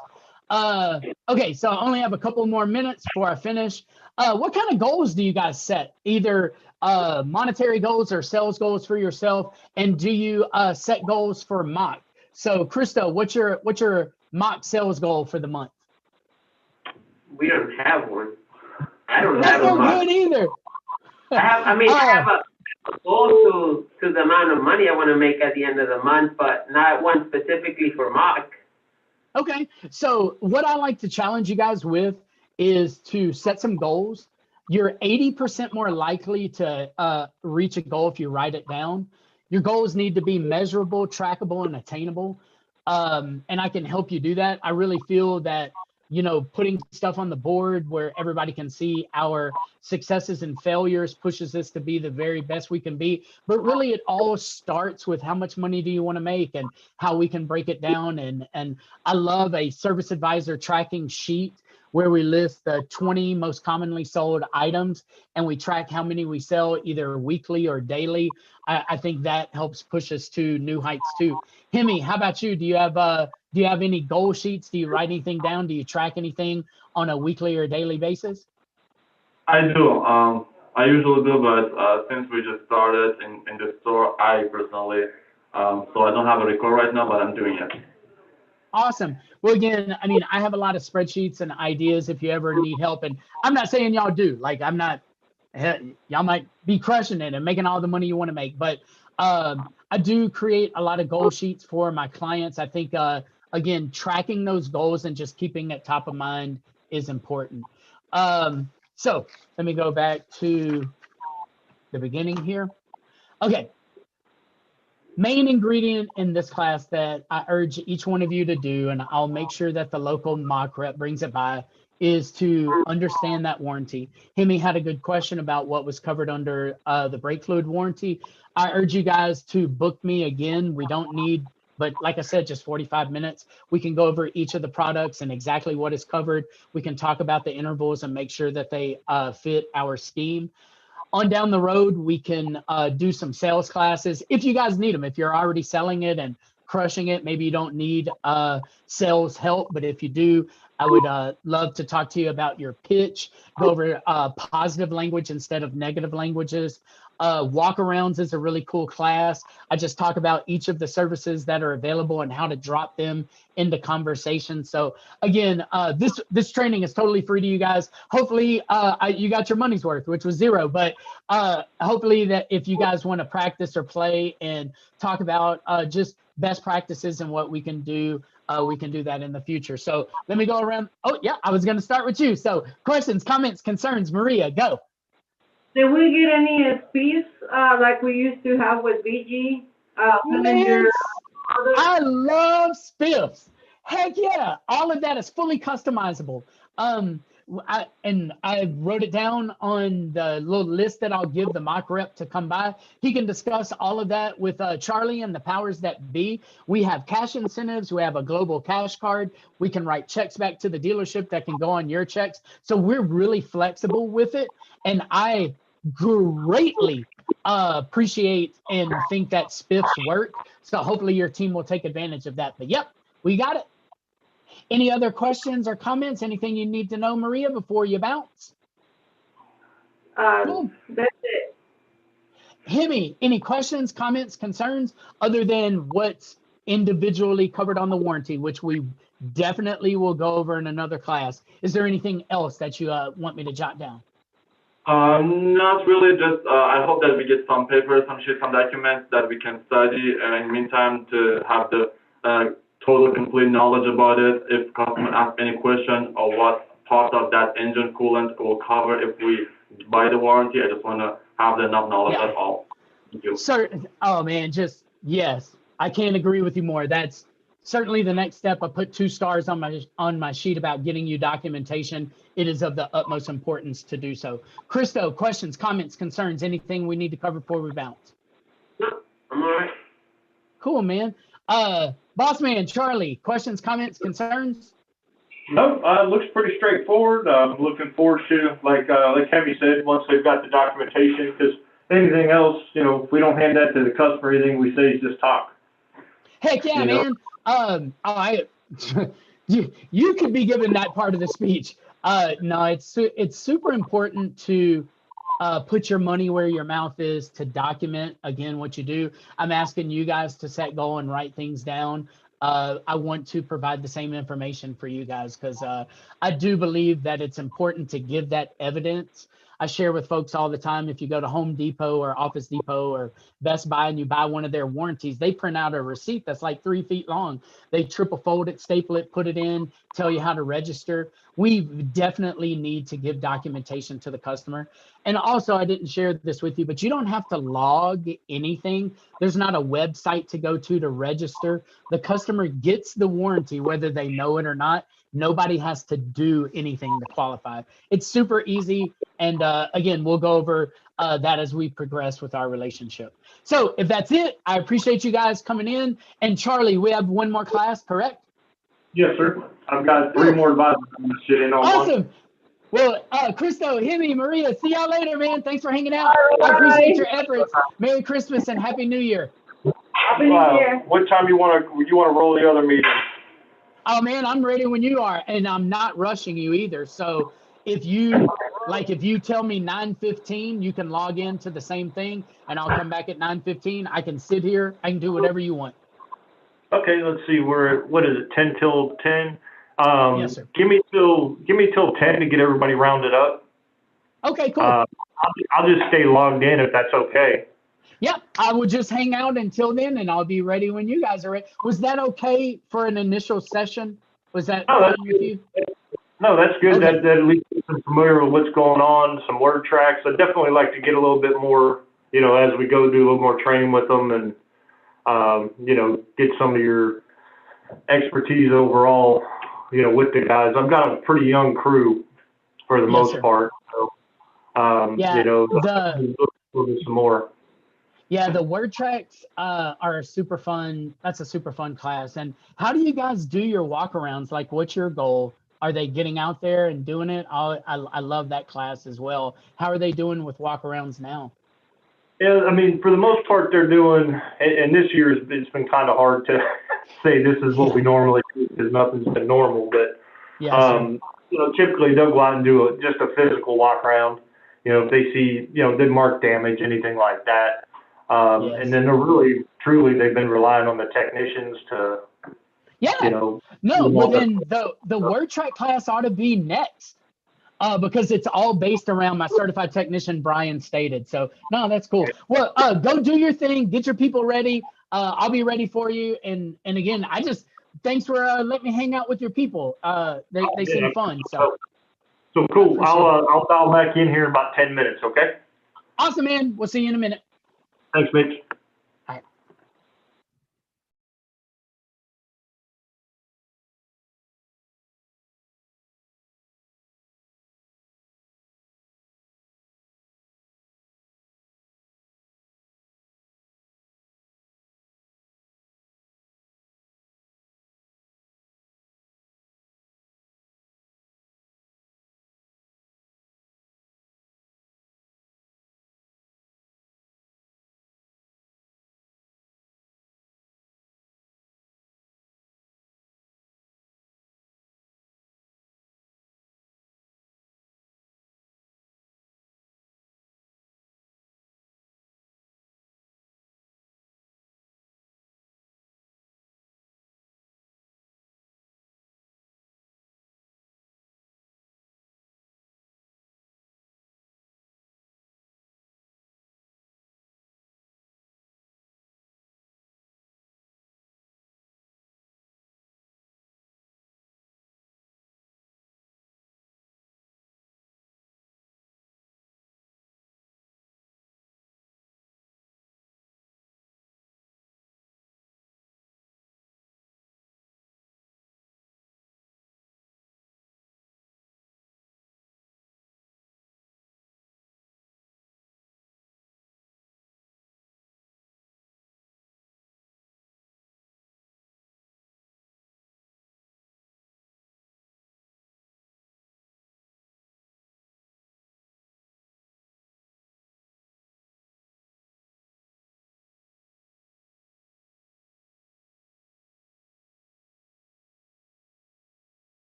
Okay, so I only have a couple more minutes before I finish. What kind of goals do you guys set? Either monetary goals or sales goals for yourself, and do you set goals for mock? So, Krista, what's your mock sales goal for the month? We don't have one. I don't That's have no a mock. good either. I have a goal to the amount of money I want to make at the end of the month, but not one specifically for mock. Okay, so what I like to challenge you guys with is to set some goals. You're 80% more likely to reach a goal if you write it down. Your goals need to be measurable, trackable, and attainable. And I can help you do that. I really feel that putting stuff on the board where everybody can see our successes and failures pushes us to be the very best we can be. But really, it all starts with how much money do you want to make and how we can break it down. And I love a service advisor tracking sheet where we list the 20 most commonly sold items and we track how many we sell either weekly or daily. I think that helps push us to new heights too. Hemi, how about you? Do you have any goal sheets? Do you write anything down? Do you track anything on a weekly or daily basis? I do. I usually do, but since we just started in the store, I personally, so I don't have a record right now, but I'm doing it. Awesome. Well, again, I mean, I have a lot of spreadsheets and ideas if you ever need help. And I'm not saying y'all do. Like, I'm not, y'all might be crushing it and making all the money you want to make. But I do create a lot of goal sheets for my clients. I think, again, tracking those goals and just keeping it top of mind is important. So let me go back to the beginning here. Okay. Main ingredient in this class that I urge each one of you to do, and I'll make sure that the local mock rep brings it by, is to understand that warranty. Hemi had a good question about what was covered under the brake fluid warranty. I urge you guys to book me again. We don't need, but like I said, just 45 minutes. We can go over each of the products and exactly what is covered. We can talk about the intervals and make sure that they fit our scheme. On down the road, we can do some sales classes if you guys need them. If you're already selling it and crushing it, maybe you don't need sales help. But if you do, I would love to talk to you about your pitch, go over positive language instead of negative languages. Walk-arounds is a really cool class. I just talk about each of the services that are available and how to drop them into conversation. So again, this training is totally free to you guys. Hopefully you got your money's worth, which was zero, but hopefully that if you guys want to practice or play and talk about just best practices and what we can do that in the future. So let me go around. Oh yeah, I was going to start with you. So questions, comments, concerns, Maria, go. Did we get any SPs like we used to have with BG? Man, I love spiffs. Heck yeah, all of that is fully customizable. I wrote it down on the little list that I'll give the mock rep to come by. He can discuss all of that with Charlie and the powers that be. We have cash incentives. We have a global cash card. We can write checks back to the dealership that can go on your checks. So we're really flexible with it. And I greatly appreciate and think that spiffs work. So hopefully your team will take advantage of that. But yep, we got it. Any other questions or comments? Anything you need to know, Maria, before you bounce? That's it. Hemi, any questions, comments, concerns, other than what's individually covered on the warranty, which we definitely will go over in another class? Is there anything else that you want me to jot down? Not really, just I hope that we get some papers, some sheets, some documents that we can study, and in the meantime to have the total complete knowledge about it. If customer asks any question or what part of that engine coolant will cover if we buy the warranty, I just want to have enough knowledge at all. Thank you. Oh man, just yes, I can't agree with you more. That's certainly the next step. I put 2 stars on my sheet about getting you documentation. It is of the utmost importance to do so. Christo, questions, comments, concerns, anything we need to cover before we bounce? No, I'm all right. Cool, man. Boss man, Charlie, questions, comments, concerns? No, looks pretty straightforward. I'm looking forward to, like Hemi said, once they've got the documentation, because anything else, if we don't hand that to the customer, anything we say is just talk. Heck yeah, man. You could be given that part of the speech. No, it's super important to put your money where your mouth is, to document again what you do. I'm asking you guys to set goal and write things down. I want to provide the same information for you guys because I do believe that it's important to give that evidence. I share with folks all the time, if you go to Home Depot or Office Depot or Best Buy and you buy one of their warranties, they print out a receipt that's like 3 feet long. They triple fold it, staple it, put it in, tell you how to register. We definitely need to give documentation to the customer. And also, I didn't share this with you, but you don't have to log anything. There's not a website to go to register. The customer gets the warranty, whether they know it or not. Nobody has to do anything to qualify. It's super easy. And again, we'll go over that as we progress with our relationship. So if that's it, I appreciate you guys coming in. And Charlie, we have one more class, correct? Yes, sir. I've got 3 more advisors I'm going to sit in on. Awesome. Well, Christo, Hemi, Maria, see y'all later, man. Thanks for hanging out. I appreciate your efforts. Merry Christmas and Happy New Year. Happy New Year. What time you want to roll the other meeting? Oh man, I'm ready when you are, and I'm not rushing you either. So if you tell me 9:15, you can log into the same thing, and I'll come back at 9:15. I can sit here. I can do whatever you want. Okay, let's see. What is it? 10 till 10. Yes, sir. Give me till 10 to get everybody rounded up. Okay, cool. I'll just stay logged in if that's okay. Yep, I will just hang out until then, and I'll be ready when you guys are ready. Was that okay for an initial session? Was that fine with you? No, that's good. Okay. That at least gets them familiar with what's going on, some word tracks. I'd definitely like to get a little bit more, as we go, do a little more training with them and, get some of your expertise overall, with the guys. I've got a pretty young crew for the most part. So, we'll do some more. Yeah, the word tracks are super fun. That's a super fun class. And how do you guys do your walkarounds? Like, what's your goal? Are they getting out there and doing it? I love that class as well. How are they doing with walkarounds now? Yeah, I mean, for the most part, they're doing, and this year it's been kind of hard to say this is what we normally do because nothing's been normal. But, typically they'll go out and do just a physical walk around, if they see, did mark damage, anything like that. And then they're really, truly, they've been relying on the technicians to, well then the word track class ought to be next because it's all based around my certified technician, Brian stated. So no, that's cool. Well, go do your thing, get your people ready. I'll be ready for you. And again, thanks for letting me hang out with your people. They seem fun. So cool. I'll dial back in here in about 10 minutes. Okay. Awesome, man. We'll see you in a minute. Thanks, Mitch.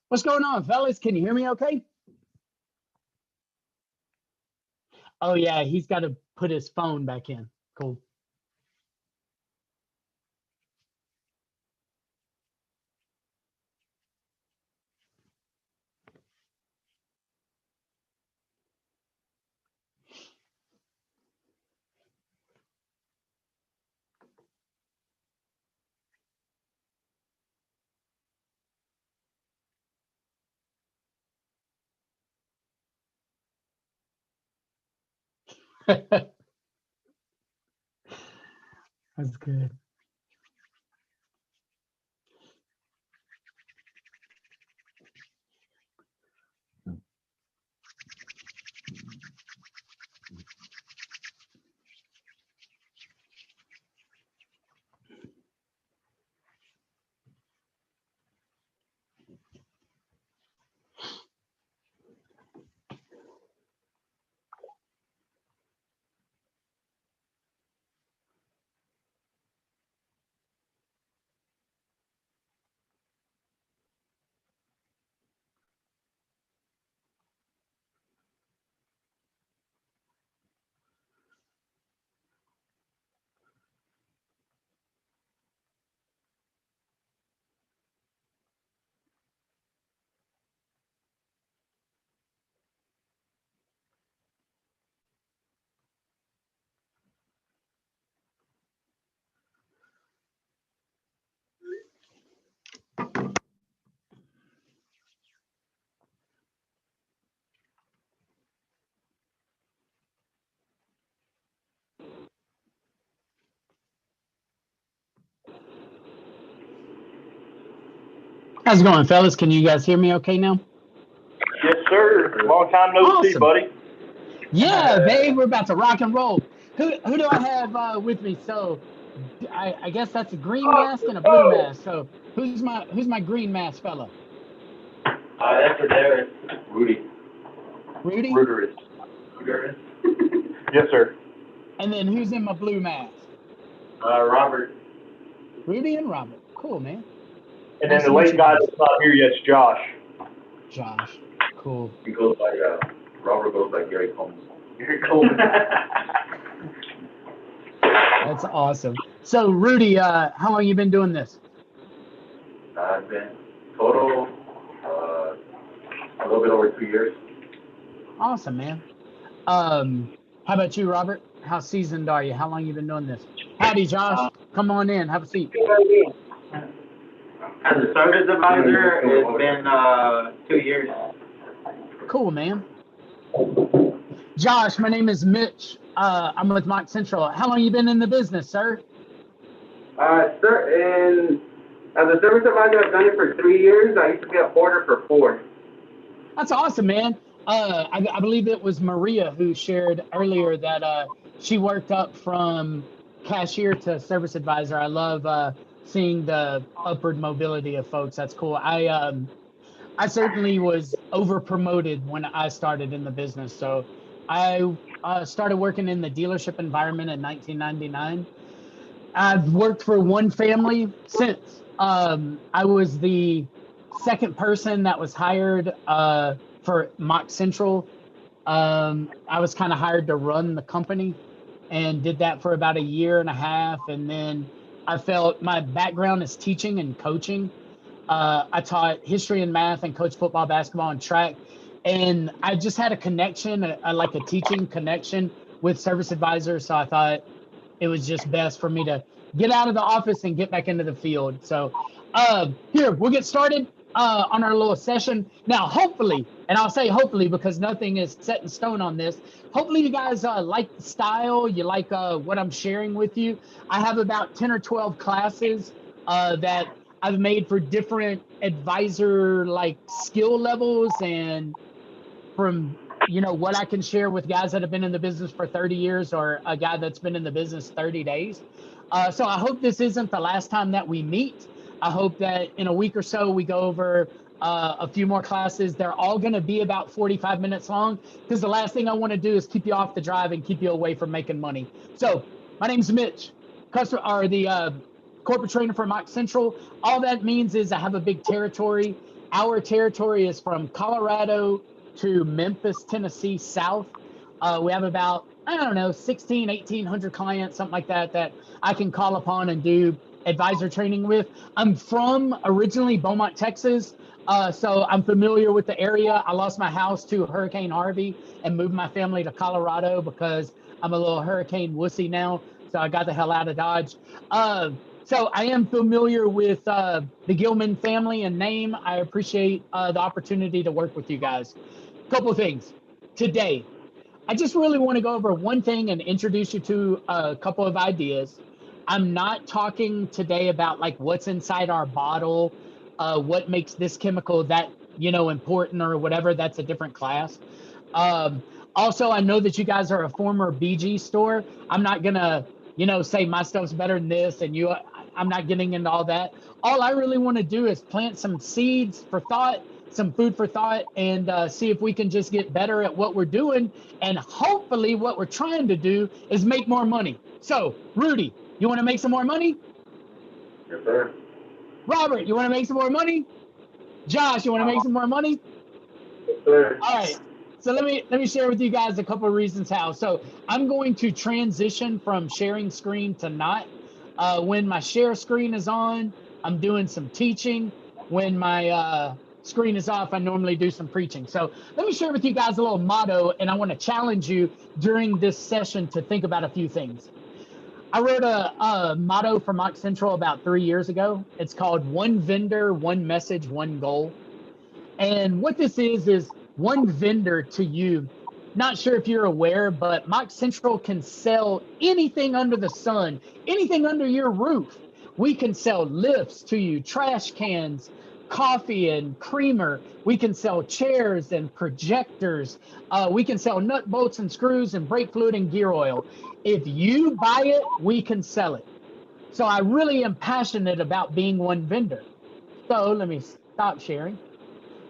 What's going on, fellas? Can you hear me okay? Oh, yeah, he's got to put his phone back in. Cool. That's good. How's it going, fellas? Can you guys hear me okay now? Yes, sir. Long time no see, Awesome. buddy. Yeah, babe, we're about to rock and roll. Who do I have with me? So I guess that's a green mask and a blue mask. So who's my green mask fella? That's for Darren. Rudy. Rudy? Rooter is. Darren. Yes, sir. And then who's in my blue mask? Robert. Rudy and Robert. Cool, man. And Nice then the to meet late you guy guys. that's not here yet is Josh. Josh. Cool. He goes by, Robert goes by Gary Coleman. Gary Coleman. That's awesome. So Rudy, how long you been doing this? I've been total, a little bit over 2 years. Awesome, man. How about you, Robert? How seasoned are you? How long you been doing this? Howdy, Josh. Come on in. Have a seat. As a service advisor, it's been 2 years. Cool, man. Josh, my name is Mitch. I'm with Mach Central. How long you been in the business, sir? Sir, and as a service advisor, I've done it for 3 years. I used to be a porter for 4. That's awesome, man. I believe it was Maria who shared earlier that she worked up from cashier to service advisor. I love seeing the upward mobility of folks. That's cool. I certainly was over promoted when I started in the business. So I started working in the dealership environment in 1999. I've worked for one family since. I was the second person that was hired for Mach Central. I was kind of hired to run the company and did that for about a year and a half. And then I felt my background is teaching and coaching. I taught history and math and coached football, basketball, and track. And I just had a connection, like a teaching connection with service advisors. So I thought it was just best for me to get out of the office and get back into the field. So here, we'll get started on our little session. Now, hopefully, and I'll say hopefully because nothing is set in stone on this, hopefully you guys like the style, you like what I'm sharing with you. I have about 10 or 12 classes that I've made for different advisor like skill levels, and from what I can share with guys that have been in the business for 30 years or a guy that's been in the business 30 days. So I hope this isn't the last time that we meet. I hope that in a week or so we go over a few more classes. They're all going to be about 45 minutes long because the last thing I want to do is keep you off the drive and keep you away from making money. So my name's Mitch, the corporate trainer for Mach Central. All that means is I have a big territory Our territory is from Colorado to Memphis, Tennessee, south. We have about, I don't know, 1,800 clients, something like that, that I can call upon and do advisor training with. I'm from originally Beaumont, Texas. So I'm familiar with the area. I lost my house to Hurricane Harvey and moved my family to Colorado because I'm a little hurricane wussy now. So I got the hell out of Dodge. So I am familiar with the Gillman family and name. I appreciate the opportunity to work with you guys. Couple of things today. I just really want to go over one thing and introduce you to a couple of ideas. I'm not talking today about like what's inside our bottle, what makes this chemical that, important or whatever. That's a different class. Um, Also, I know that you guys are a former BG store. I'm not gonna, say my stuff's better than this, and I'm not getting into all that. All I really want to do is plant some seeds for thought, some food for thought, and see if we can just get better at what we're doing. And hopefully, what we're trying to do is make more money. So, Rudy, you want to make some more money? Yes, sir. Robert, you want to make some more money? Josh, you want to make some more money? Yes, sir. All right. So let me share with you guys a couple of reasons how. So I'm going to transition from sharing screen to not. When my share screen is on, I'm doing some teaching. When my screen is off, I normally do some preaching. So let me share with you guys a little motto, and I want to challenge you during this session to think about a few things. I wrote a motto for Mock Central about 3 years ago. It's called One Vendor, One Message, One Goal. And what this is one vendor to you. Not sure if you're aware, but Mock Central can sell anything under the sun, anything under your roof. We can sell lifts to you, trash cans, coffee and creamer. We can sell chairs and projectors. We can sell nut bolts and screws and brake fluid and gear oil. If you buy it, we can sell it. So I really am passionate about being one vendor. So let me stop sharing.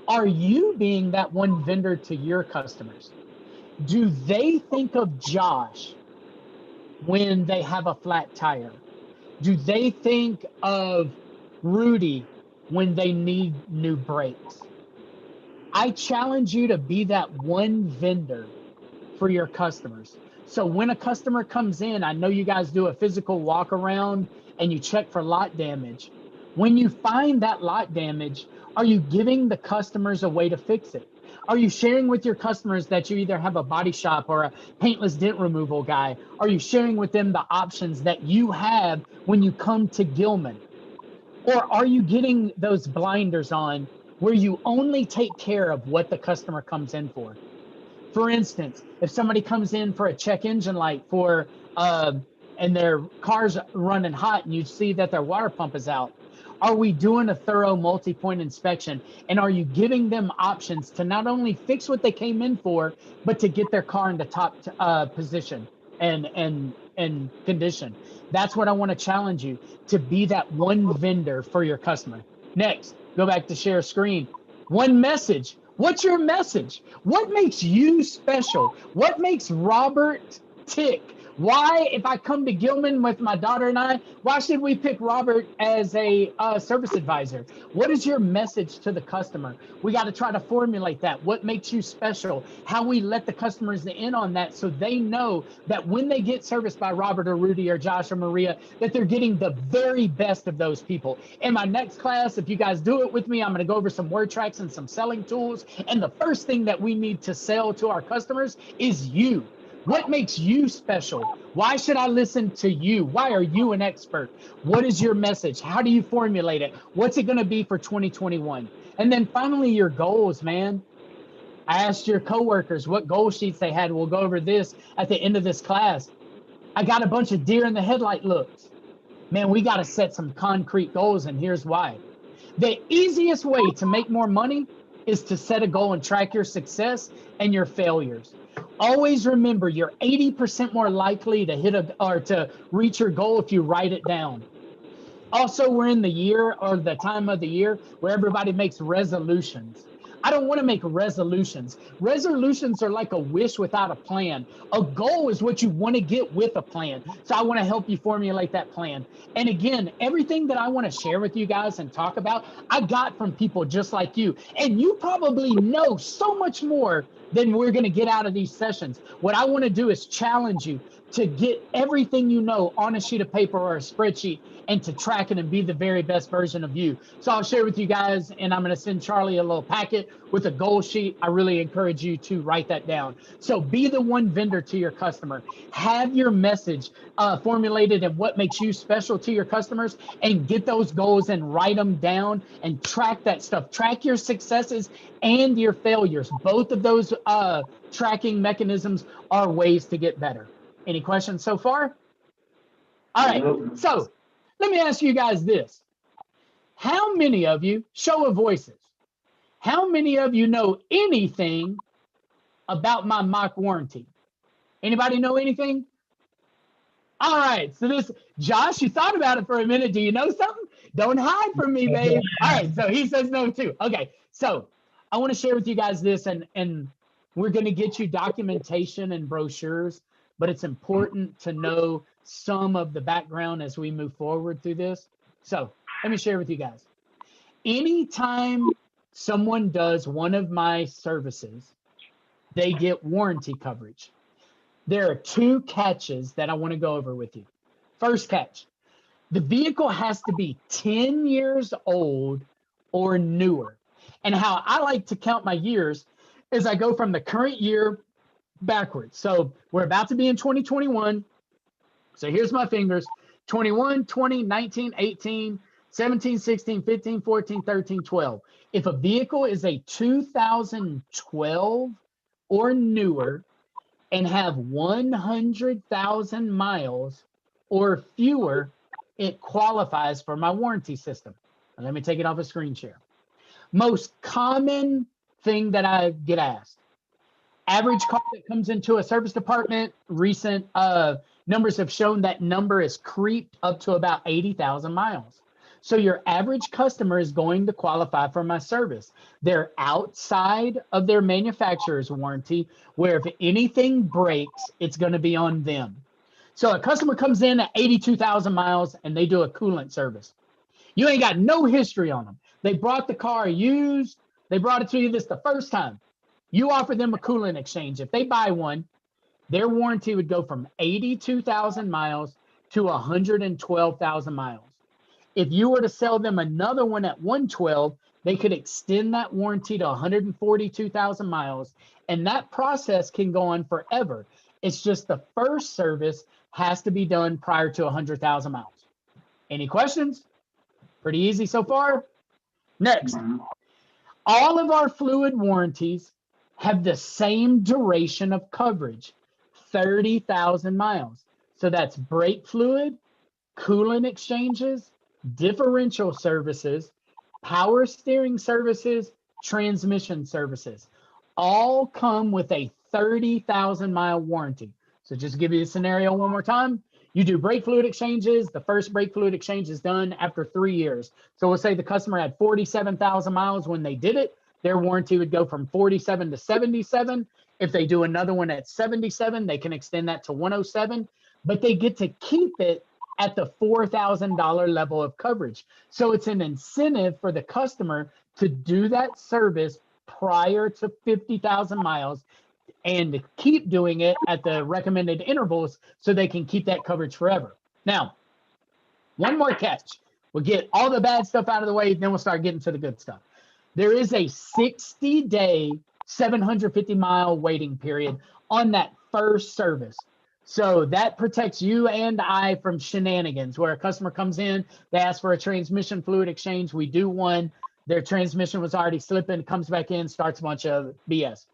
Are you being that one vendor to your customers? Do they think of Josh when they have a flat tire? Do they think of Rudy when they need new brakes? I challenge you to be that one vendor for your customers. So when a customer comes in, I know you guys do a physical walk around and you check for lot damage. When you find that lot damage, are you giving the customers a way to fix it? Are you sharing with your customers that you either have a body shop or a paintless dent removal guy? Are you sharing with them the options that you have when you come to Gillman? Or are you getting those blinders on where you only take care of what the customer comes in for? For instance, if somebody comes in for a check engine light and their car's running hot and you see that their water pump is out, are we doing a thorough multi-point inspection? And are you giving them options to not only fix what they came in for, but to get their car into top position and condition? That's what I want to challenge you to be, that one vendor for your customer. Next, go back to share screen. One message. What's your message? What makes you special? What makes Robert tick? Why, if I come to Gillman with my daughter and I, why should we pick Robert as a service advisor? What is your message to the customer? We got to try to formulate that. What makes you special? How we let the customers in on that so they know that when they get serviced by Robert or Rudy or Josh or Maria, that they're getting the very best of those people. In my next class, if you guys do it with me, I'm going to go over some word tracks and some selling tools. And the first thing that we need to sell to our customers is you. What makes you special? Why should I listen to you? Why are you an expert? What is your message? How do you formulate it? What's it going to be for 2021? And then finally, your goals, man. I asked your coworkers what goal sheets they had. We'll go over this at the end of this class. I got a bunch of deer in the headlight looks. Man, we got to set some concrete goals, and here's why. The easiest way to make more money is to set a goal and track your success and your failures. Always remember, you're 80% more likely to to reach your goal if you write it down. Also, we're in the year or the time of the year where everybody makes resolutions. I don't want to make resolutions. Resolutions are like a wish without a plan. A goal is what you want to get with a plan. So I want to help you formulate that plan. And again, everything that I want to share with you guys and talk about, I got from people just like you. And you probably know so much more than we're going to get out of these sessions. What I want to do is challenge you to get everything you know on a sheet of paper or a spreadsheet and to track it and be the very best version of you. So I'll share with you guys, and I'm going to send Charlie a little packet with a goal sheet. I really encourage you to write that down. So be the one vendor to your customer. Have your message formulated and what makes you special to your customers, and get those goals and write them down and track that stuff. Track your successes and your failures. Both of those tracking mechanisms are ways to get better. Any questions so far? All right, so let me ask you guys this. How many of you, show of voices, how many of you know anything about my mock warranty? Anybody know anything? All right, so this, Josh, you thought about it for a minute. Do you know something? Don't hide from me, babe. All right, so he says no too. Okay, so I want to share with you guys this, and we're going to get you documentation and brochures, but it's important to know some of the background as we move forward through this. So let me share with you guys. Anytime someone does one of my services, they get warranty coverage. There are two catches that I want to go over with you. First catch, the vehicle has to be 10 years old or newer. And how I like to count my years is I go from the current year backwards. So we're about to be in 2021. So here's my fingers: 21, 20, 19, 18, 17, 16, 15, 14, 13, 12. If a vehicle is a 2012 or newer and have 100,000 miles or fewer, it qualifies for my warranty system. And let me take it off a screen share. Most common thing that I get asked: average car that comes into a service department, recent numbers have shown that number is creeped up to about 80,000 miles. So your average customer is going to qualify for my service. They're outside of their manufacturer's warranty, where if anything breaks, it's going to be on them. So a customer comes in at 82,000 miles and they do a coolant service. You ain't got no history on them. They brought the car used. They brought it to you this the first time. You offer them a coolant exchange. If they buy one, their warranty would go from 82,000 miles to 112,000 miles. If you were to sell them another one at 112, they could extend that warranty to 142,000 miles, and that process can go on forever. It's just the first service has to be done prior to 100,000 miles. Any questions? Pretty easy so far. Next, all of our fluid warranties have the same duration of coverage, 30,000 miles. So that's brake fluid, coolant exchanges, differential services, power steering services, transmission services, all come with a 30,000 mile warranty. So just to give you the scenario one more time, you do brake fluid exchanges. The first brake fluid exchange is done after 3 years. So we'll say the customer had 47,000 miles when they did it. Their warranty would go from 47 to 77. If they do another one at 77, they can extend that to 107, but they get to keep it at the $4,000 level of coverage. So it's an incentive for the customer to do that service prior to 50,000 miles and to keep doing it at the recommended intervals so they can keep that coverage forever. Now, one more catch. We'll get all the bad stuff out of the way, then we'll start getting to the good stuff. There is a 60-day, 750-mile waiting period on that first service. So that protects you and I from shenanigans, where a customer comes in, they ask for a transmission fluid exchange, we do one, their transmission was already slipping, comes back in, starts a bunch of BS.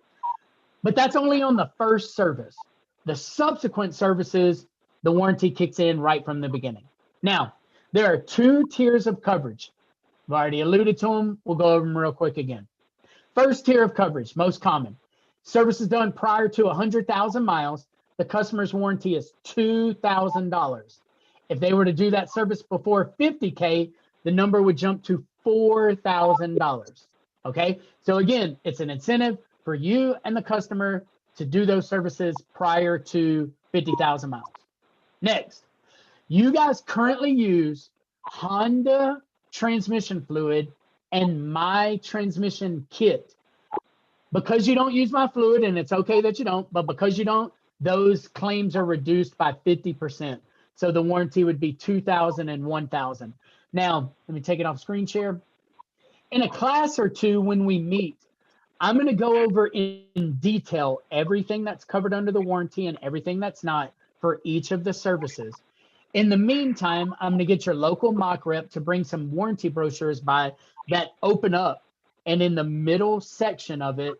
But that's only on the first service. The subsequent services, the warranty kicks in right from the beginning. Now, there are two tiers of coverage. I've already alluded to them. We'll go over them real quick again. First tier of coverage, most common. Service is done prior to 100,000 miles. The customer's warranty is $2,000. If they were to do that service before 50K, the number would jump to $4,000. Okay, so again, it's an incentive for you and the customer to do those services prior to 50,000 miles. Next, you guys currently use Honda transmission fluid and my transmission kit. Because you don't use my fluid, and it's okay that you don't, but because you don't, those claims are reduced by 50%. So the warranty would be 2,000 and 1,000. Now, let me take it off screen share. In a class or two, when we meet, I'm going to go over in detail everything that's covered under the warranty and everything that's not for each of the services. In the meantime, I'm going to get your local mock rep to bring some warranty brochures by that open up. And in the middle section of it,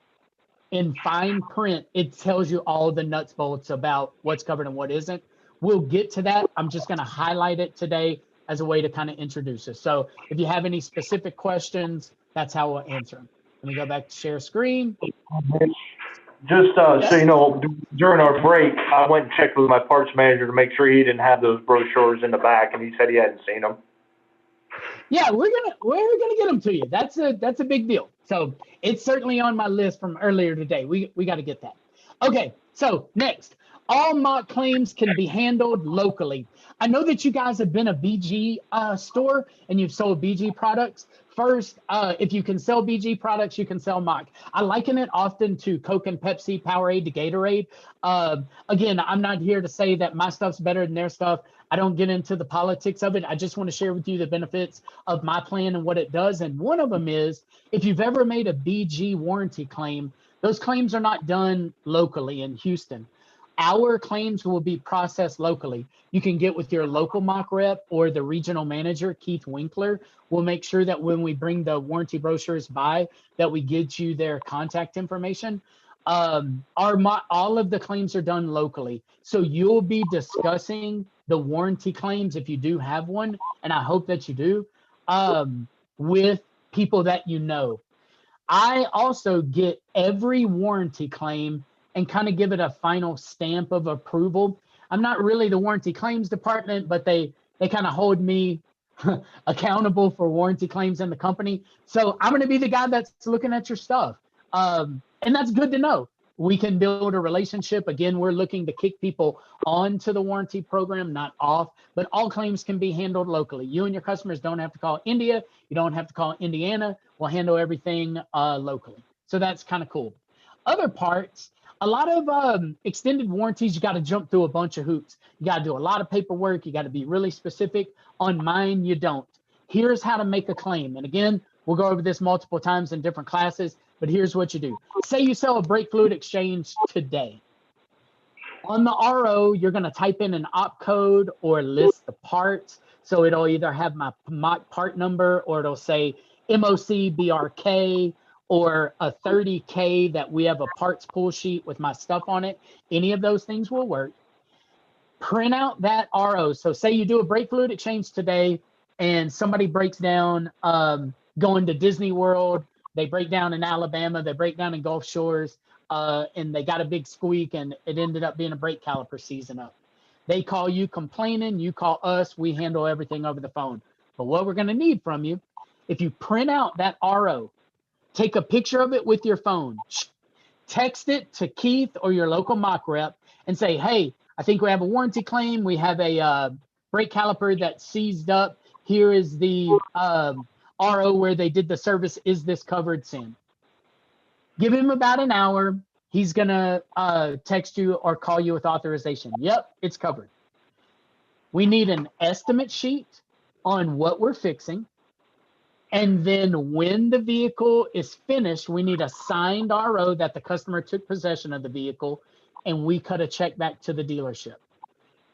in fine print, it tells you all the nuts bolts about what's covered and what isn't. We'll get to that. I'm just going to highlight it today as a way to kind of introduce us. So if you have any specific questions, that's how we'll answer them. Let me go back to share screen. Just so you know, during our break, I went and checked with my parts manager to make sure he didn't have those brochures in the back, and he said he hadn't seen them. Yeah, we're gonna get them to you. That's a big deal. So it's certainly on my list from earlier today. We got to get that. Okay, so next, all mock claims can be handled locally. I know that you guys have been a BG store and you've sold BG products. First, if you can sell BG products, you can sell mock. I liken it often to Coke and Pepsi, Powerade to Gatorade. Again, I'm not here to say that my stuff's better than their stuff. I don't get into the politics of it. I just want to share with you the benefits of my plan and what it does. And one of them is, if you've ever made a BG warranty claim, those claims are not done locally in Houston. Our claims will be processed locally. You can get with your local mock rep or the regional manager, Keith Winkler. We'll make sure that when we bring the warranty brochures by, that we get you their contact information. All of the claims are done locally. So you'll be discussing the warranty claims, if you do have one, and I hope that you do, with people that you know. I also get every warranty claim and kind of give it a final stamp of approval. I'm not really the warranty claims department, but they kind of hold me accountable for warranty claims in the company. So I'm going to be the guy that's looking at your stuff. And that's good to know. We can build a relationship. Again, we're looking to kick people onto the warranty program, not off, but all claims can be handled locally. You and your customers don't have to call India. You don't have to call Indiana. We'll handle everything locally. So that's kind of cool. Other parts, a lot of extended warranties, you got to jump through a bunch of hoops. You got to do a lot of paperwork. You got to be really specific. On mine, you don't. Here's how to make a claim. And again, we'll go over this multiple times in different classes, but here's what you do. Say you sell a brake fluid exchange today. On the RO, you're going to type in an op code or list the parts. So it'll either have my mock part number, or it'll say MOC BRK, or a 30K that we have a parts pull sheet with my stuff on it. Any of those things will work. Print out that RO. So say you do a brake fluid exchange today and somebody breaks down going to Disney World. They break down in Alabama, they break down in Gulf Shores, and they got a big squeak, and it ended up being a brake caliper season up. They call you complaining, you call us, we handle everything over the phone. But what we're gonna need from you, if you print out that RO, take a picture of it with your phone, text it to Keith or your local mock rep and say, hey, I think we have a warranty claim. We have a brake caliper that's seized up. Here is the RO where they did the service. Is this covered? Send. Give him about an hour. He's going to text you or call you with authorization. Yep, it's covered. We need an estimate sheet on what we're fixing. And then when the vehicle is finished, we need a signed RO that the customer took possession of the vehicle, and we cut a check back to the dealership.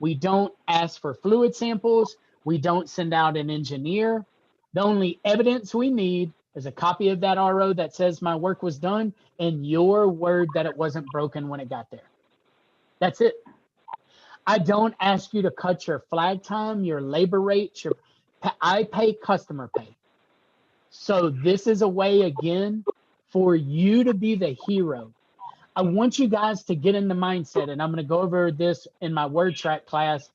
We don't ask for fluid samples. We don't send out an engineer. The only evidence we need is a copy of that RO that says my work was done and your word that it wasn't broken when it got there. That's it. I don't ask you to cut your flag time, your labor rates. I pay customer pay. So this is a way, again, for you to be the hero. I want you guys to get in the mindset, and I'm going to go over this in my word track class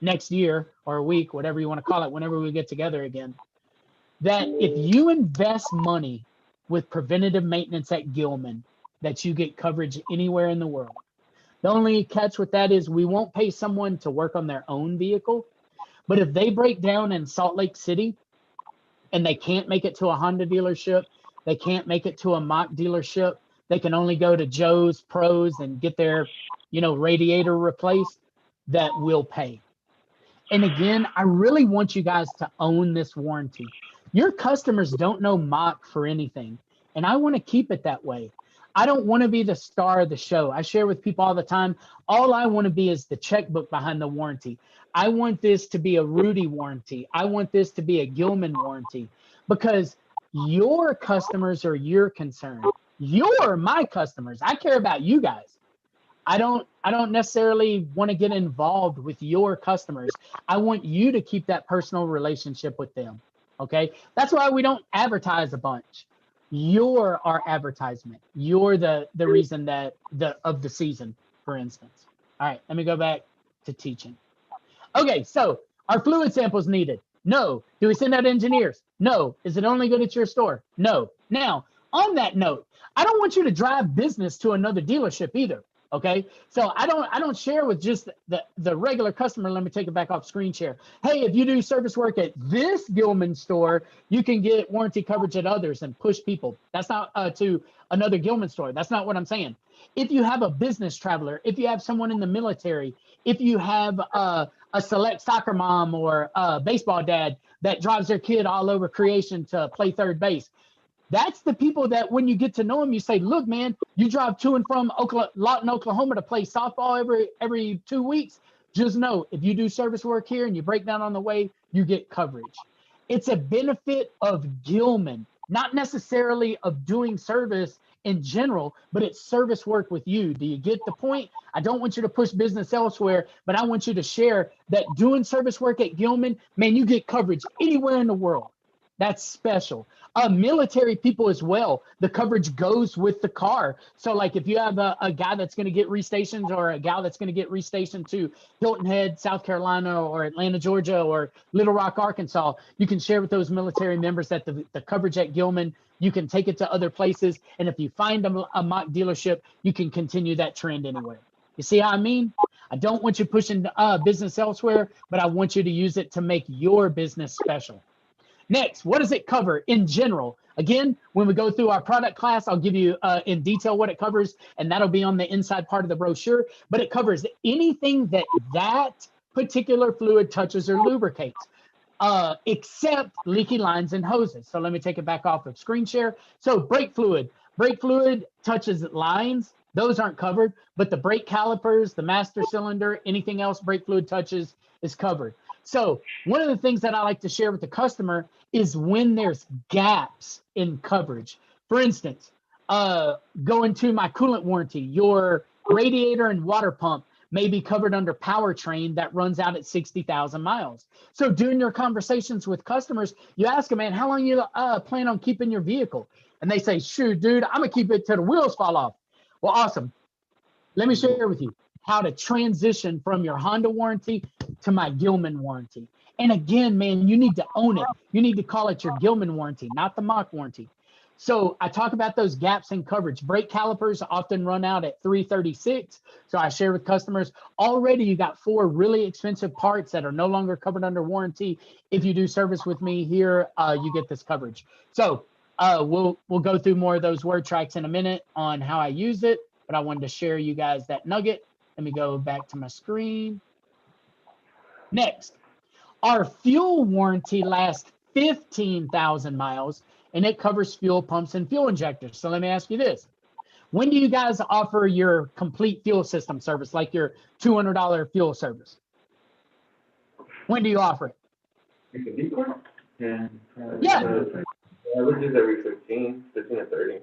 next year or a week, whatever you want to call it, whenever we get together again, that if you invest money, with preventative maintenance at Gillman that you get coverage anywhere in the world. The only catch with that is we won't pay someone to work on their own vehicle, but if they break down in Salt Lake City and they can't make it to a Honda dealership, they can't make it to a Mach dealership, they can only go to Joe's Pros and get their, radiator replaced, that will pay. And again, I really want you guys to own this warranty. Your customers don't know Mach for anything, and I want to keep it that way. I don't want to be the star of the show. I share with people all the time, all I want to be is the checkbook behind the warranty. I want this to be a Rudy warranty. I want this to be a Gillman warranty, because your customers are your concern. You're my customers. I care about you guys. I don't necessarily want to get involved with your customers. I want you to keep that personal relationship with them. Okay. That's why we don't advertise a bunch. You're our advertisement. You're the reason that of the season, for instance. All right, let me go back to teaching. Okay, so are fluid samples needed? No. Do we send out engineers? No. Is it only good at your store? No. Now, on that note, I don't want you to drive business to another dealership either. Okay, so I don't share with just the regular customer. Let me take it back off screen share. Hey, if you do service work at this Gillman store, you can get warranty coverage at others and push people. That's not to another Gillman store. That's not what I'm saying. If you have a business traveler, if you have someone in the military, if you have a select soccer mom or a baseball dad that drives their kid all over creation to play third base, that's the people that when you get to know them, you say, look, man, you drive to and from Lawton, Oklahoma to play softball every 2 weeks. Just know if you do service work here and you break down on the way, you get coverage. It's a benefit of Gillman, not necessarily of doing service in general, but it's service work with you. Do you get the point? I don't want you to push business elsewhere, but I want you to share that doing service work at Gillman, man, you get coverage anywhere in the world. That's special. Military people as well, the coverage goes with the car. So like if you have a guy that's going to get restationed or a gal that's going to get restationed to Hilton Head, South Carolina, or Atlanta, Georgia, or Little Rock, Arkansas, you can share with those military members that the coverage at Gillman, you can take it to other places. And if you find a Mach dealership, you can continue that trend anywhere. You see how I mean? I don't want you pushing business elsewhere, but I want you to use it to make your business special. Next, what does it cover in general? Again, when we go through our product class, I'll give you in detail what it covers, and that'll be on the inside part of the brochure, but it covers anything that particular fluid touches or lubricates, except leaky lines and hoses. So let me take it back off of screen share. So brake fluid touches lines. Those aren't covered, but the brake calipers, the master cylinder, anything else brake fluid touches is covered. So one of the things that I like to share with the customer is when there's gaps in coverage. For instance, going to my coolant warranty, your radiator and water pump may be covered under powertrain that runs out at 60,000 miles. So during your conversations with customers, you ask them, man, how long you plan on keeping your vehicle? And they say, shoot, dude, I'm going to keep it till the wheels fall off. Well, awesome. Let me share with you how to transition from your Honda warranty to my Gillman warranty. And again, man, you need to own it. You need to call it your Gillman warranty, not the Mach warranty. So I talk about those gaps in coverage. Brake calipers often run out at 336. So I share with customers, already you got 4 really expensive parts that are no longer covered under warranty. If you do service with me here, you get this coverage. So we'll go through more of those word tracks in a minute on how I use it, but I wanted to share you guys that nugget. Let me go back to my screen. Next, our fuel warranty lasts 15,000 miles, and it covers fuel pumps and fuel injectors. So let me ask you this. When do you guys offer your complete fuel system service, like your $200 fuel service? When do you offer it? Yeah. Yeah. We do every 15 or 30.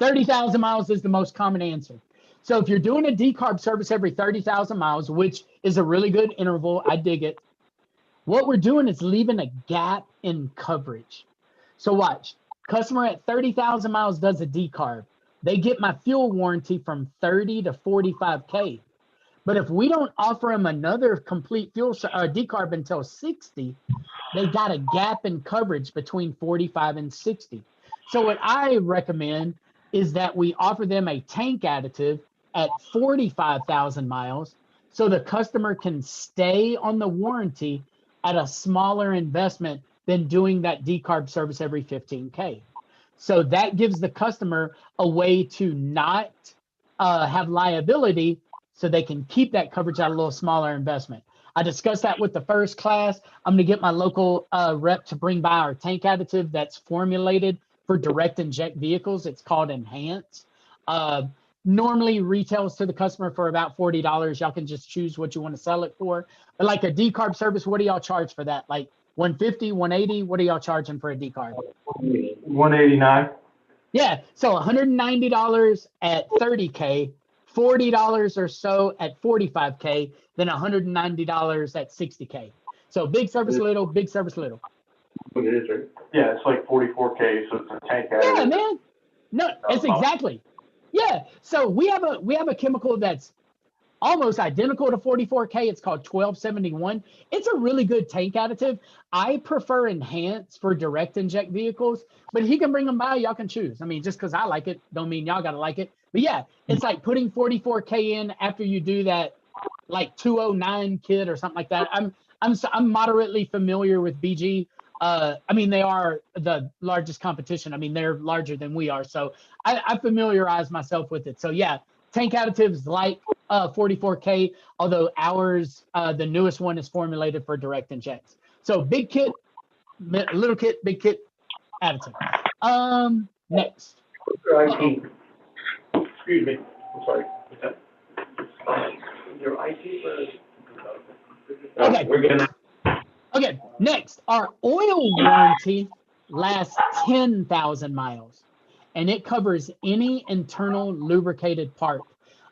30,000 miles is the most common answer. So if you're doing a decarb service every 30,000 miles, which is a really good interval, I dig it. What we're doing is leaving a gap in coverage. So watch, customer at 30,000 miles does a decarb. They get my fuel warranty from 30 to 45K. But if we don't offer them another complete fuel decarb until 60, they got a gap in coverage between 45 and 60. So what I recommend is that we offer them a tank additive at 45,000 miles so the customer can stay on the warranty at a smaller investment than doing that decarb service every 15K. So that gives the customer a way to not have liability so they can keep that coverage at a little smaller investment. I discussed that with the first class. I'm going to get my local rep to bring by our tank additive that's formulated for direct inject vehicles. It's called Enhance. Normally retails to the customer for about $40. Y'all can just choose what you want to sell it for. But like a decarb service, what do y'all charge for that? Like 150, 180? What are y'all charging for a decarb? 189. Yeah, so $190 at 30K, $40 or so at 45K, then $190 at 60K. So big service little, big service little. It is, right? Yeah, it's like 44K, so it's a tank additive. Yeah, man. No, it's exactly. Yeah. So we have a chemical that's almost identical to 44K. It's called 1271. It's a really good tank additive. I prefer Enhance for direct inject vehicles, but he can bring them by. Y'all can choose. I mean, just because I like it, don't mean y'all got to like it. But yeah, it's like putting 44K in after you do that, like 209 kit or something like that. I'm moderately familiar with BG. I mean, they are the largest competition. I mean, they're larger than we are. So I familiarize myself with it. So yeah, tank additives like 44K, although ours, the newest one is formulated for direct injects. So big kit, little kit, big kit, additive. Next. Excuse me. I'm sorry. Your IT Okay. We're gonna. Okay, next, our oil warranty lasts 10,000 miles, and it covers any internal lubricated part.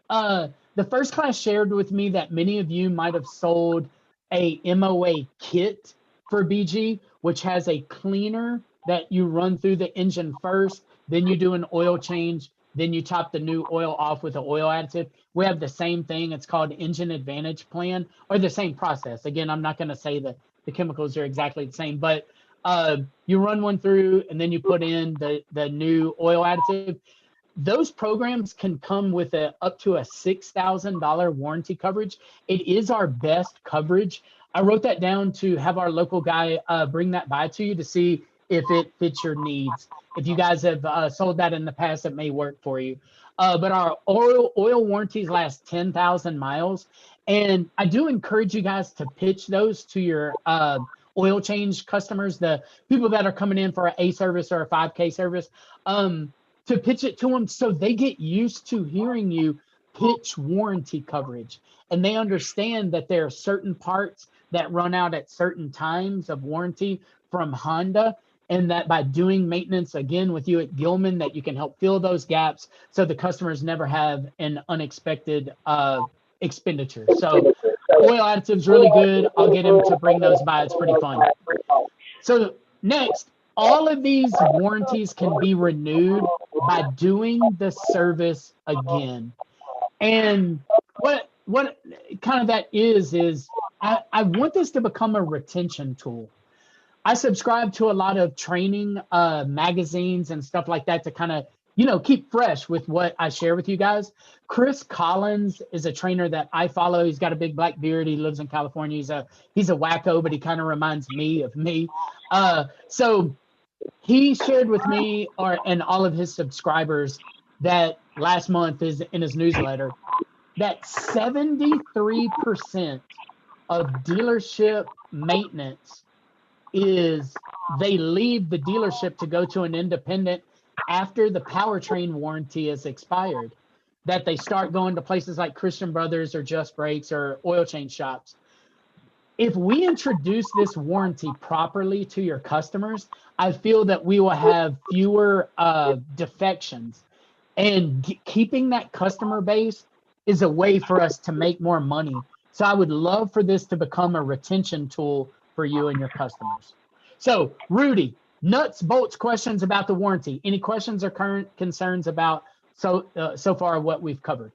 The first class shared with me that many of you might have sold a MOA kit for BG, which has a cleaner that you run through the engine first, then you do an oil change, then you top the new oil off with an oil additive. We have the same thing. It's called Engine Advantage Plan, or the same process. Again, I'm not going to say that the chemicals are exactly the same, but you run one through and then you put in the new oil additive. Those programs can come with up to a $6,000 warranty coverage. It is our best coverage. I wrote that down to have our local guy bring that by to you to see if it fits your needs. If you guys have sold that in the past, it may work for you. But our oil warranties last 10,000 miles. And I do encourage you guys to pitch those to your oil change customers, the people that are coming in for an A service or a 5K service, to pitch it to them so they get used to hearing you pitch warranty coverage. And they understand that there are certain parts that run out at certain times of warranty from Honda, and that by doing maintenance again with you at Gillman, that you can help fill those gaps so the customers never have an unexpected expenditure. So oil additives really good. I'll get him to bring those by. It's pretty fun. So next, all of these warranties can be renewed by doing the service again. And what kind of that is I want this to become a retention tool. I subscribe to a lot of training magazines and stuff like that to kind of, keep fresh with what I share with you guys. Chris Collins is a trainer that I follow. He's got a big black beard. He lives in California. He's a wacko, but he kind of reminds me of me. So he shared with me and all of his subscribers that last month is in his newsletter that 73% of dealership maintenance is they leave the dealership to go to an independent after the powertrain warranty is expired, that they start going to places like Christian Brothers or Just Brakes or oil change shops. If we introduce this warranty properly to your customers, I feel that we will have fewer defections, and keeping that customer base is a way for us to make more money. So I would love for this to become a retention tool for you and your customers. So Rudy, nuts, bolts questions about the warranty. Any questions or current concerns about so far what we've covered?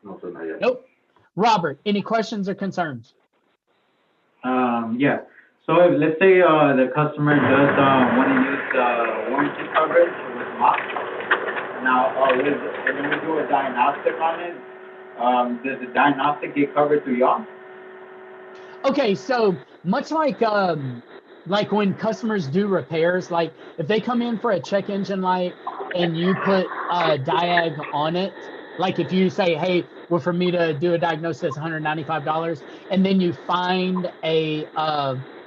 No, sir, not yet. Nope. Robert, any questions or concerns? Yeah. So if, let's say, the customer does, want to use, warranty coverage with MOC, now, when we do a diagnostic on it, does the diagnostic get covered through y'all? Okay, so much like when customers do repairs, like if they come in for a check engine light and you put a diag on it, like if you say, hey, well, for me to do a diagnosis, it's $195, and then you find a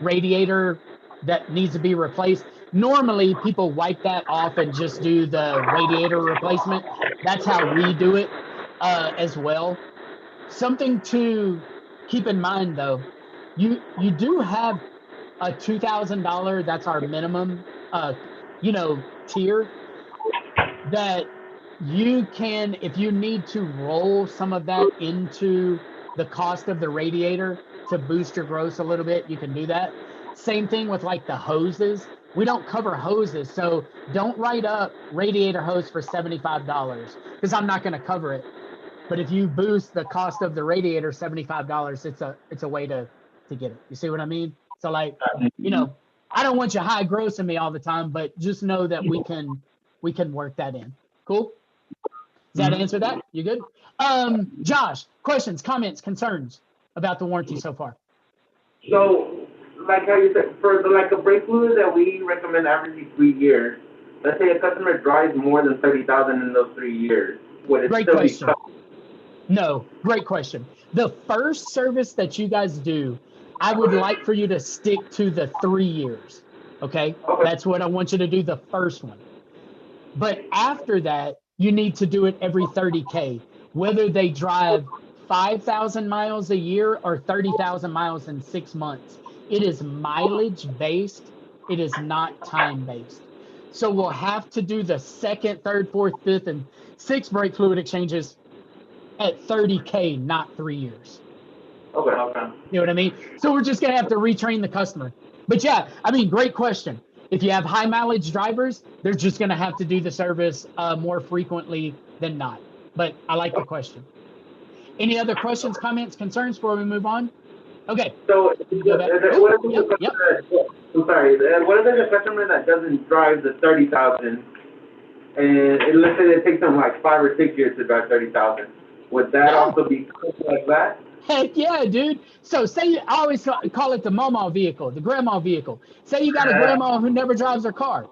radiator that needs to be replaced, normally people wipe that off and just do the radiator replacement. That's how we do it as well. Something to keep in mind, though, you do have a $2,000. That's our minimum, tier that you can, if you need to roll some of that into the cost of the radiator to boost your gross a little bit, you can do that. Same thing with like the hoses. We don't cover hoses, so don't write up radiator hose for $75 because I'm not going to cover it. But if you boost the cost of the radiator $75, it's a way to get it. You see what I mean? So like, I don't want you high grossing me all the time, but just know that we can work that in. Cool? Does that answer that? You good? Josh, questions, comments, concerns about the warranty so far? So, like how you said, for like a brake fluid that we recommend averaging 3 years, let's say a customer drives more than 30,000 in those 3 years, would it Great still question. be covered? No, great question. The first service that you guys do, I would like for you to stick to the 3 years. Okay? That's what I want you to do, the first one. But after that, you need to do it every 30K, whether they drive 5,000 miles a year or 30,000 miles in 6 months. It is mileage based. It is not time based. So we'll have to do the second, third, fourth, fifth, and sixth brake fluid exchanges at 30K, not 3 years. Okay. You know what I mean? So we're just going to have to retrain the customer. But yeah, I mean, great question. If you have high mileage drivers, they're just going to have to do the service more frequently than not. But I like the question. Any other questions, comments, concerns before we move on? Okay. So, Go back. what if Yep. I'm sorry, what if there's a customer that doesn't drive the 30,000, and let's say it takes them like 5 or 6 years to drive 30,000? Would that also be like that? Heck yeah, dude. So say, I always call it the mama vehicle, the grandma vehicle. Say you got a grandma who never drives her car.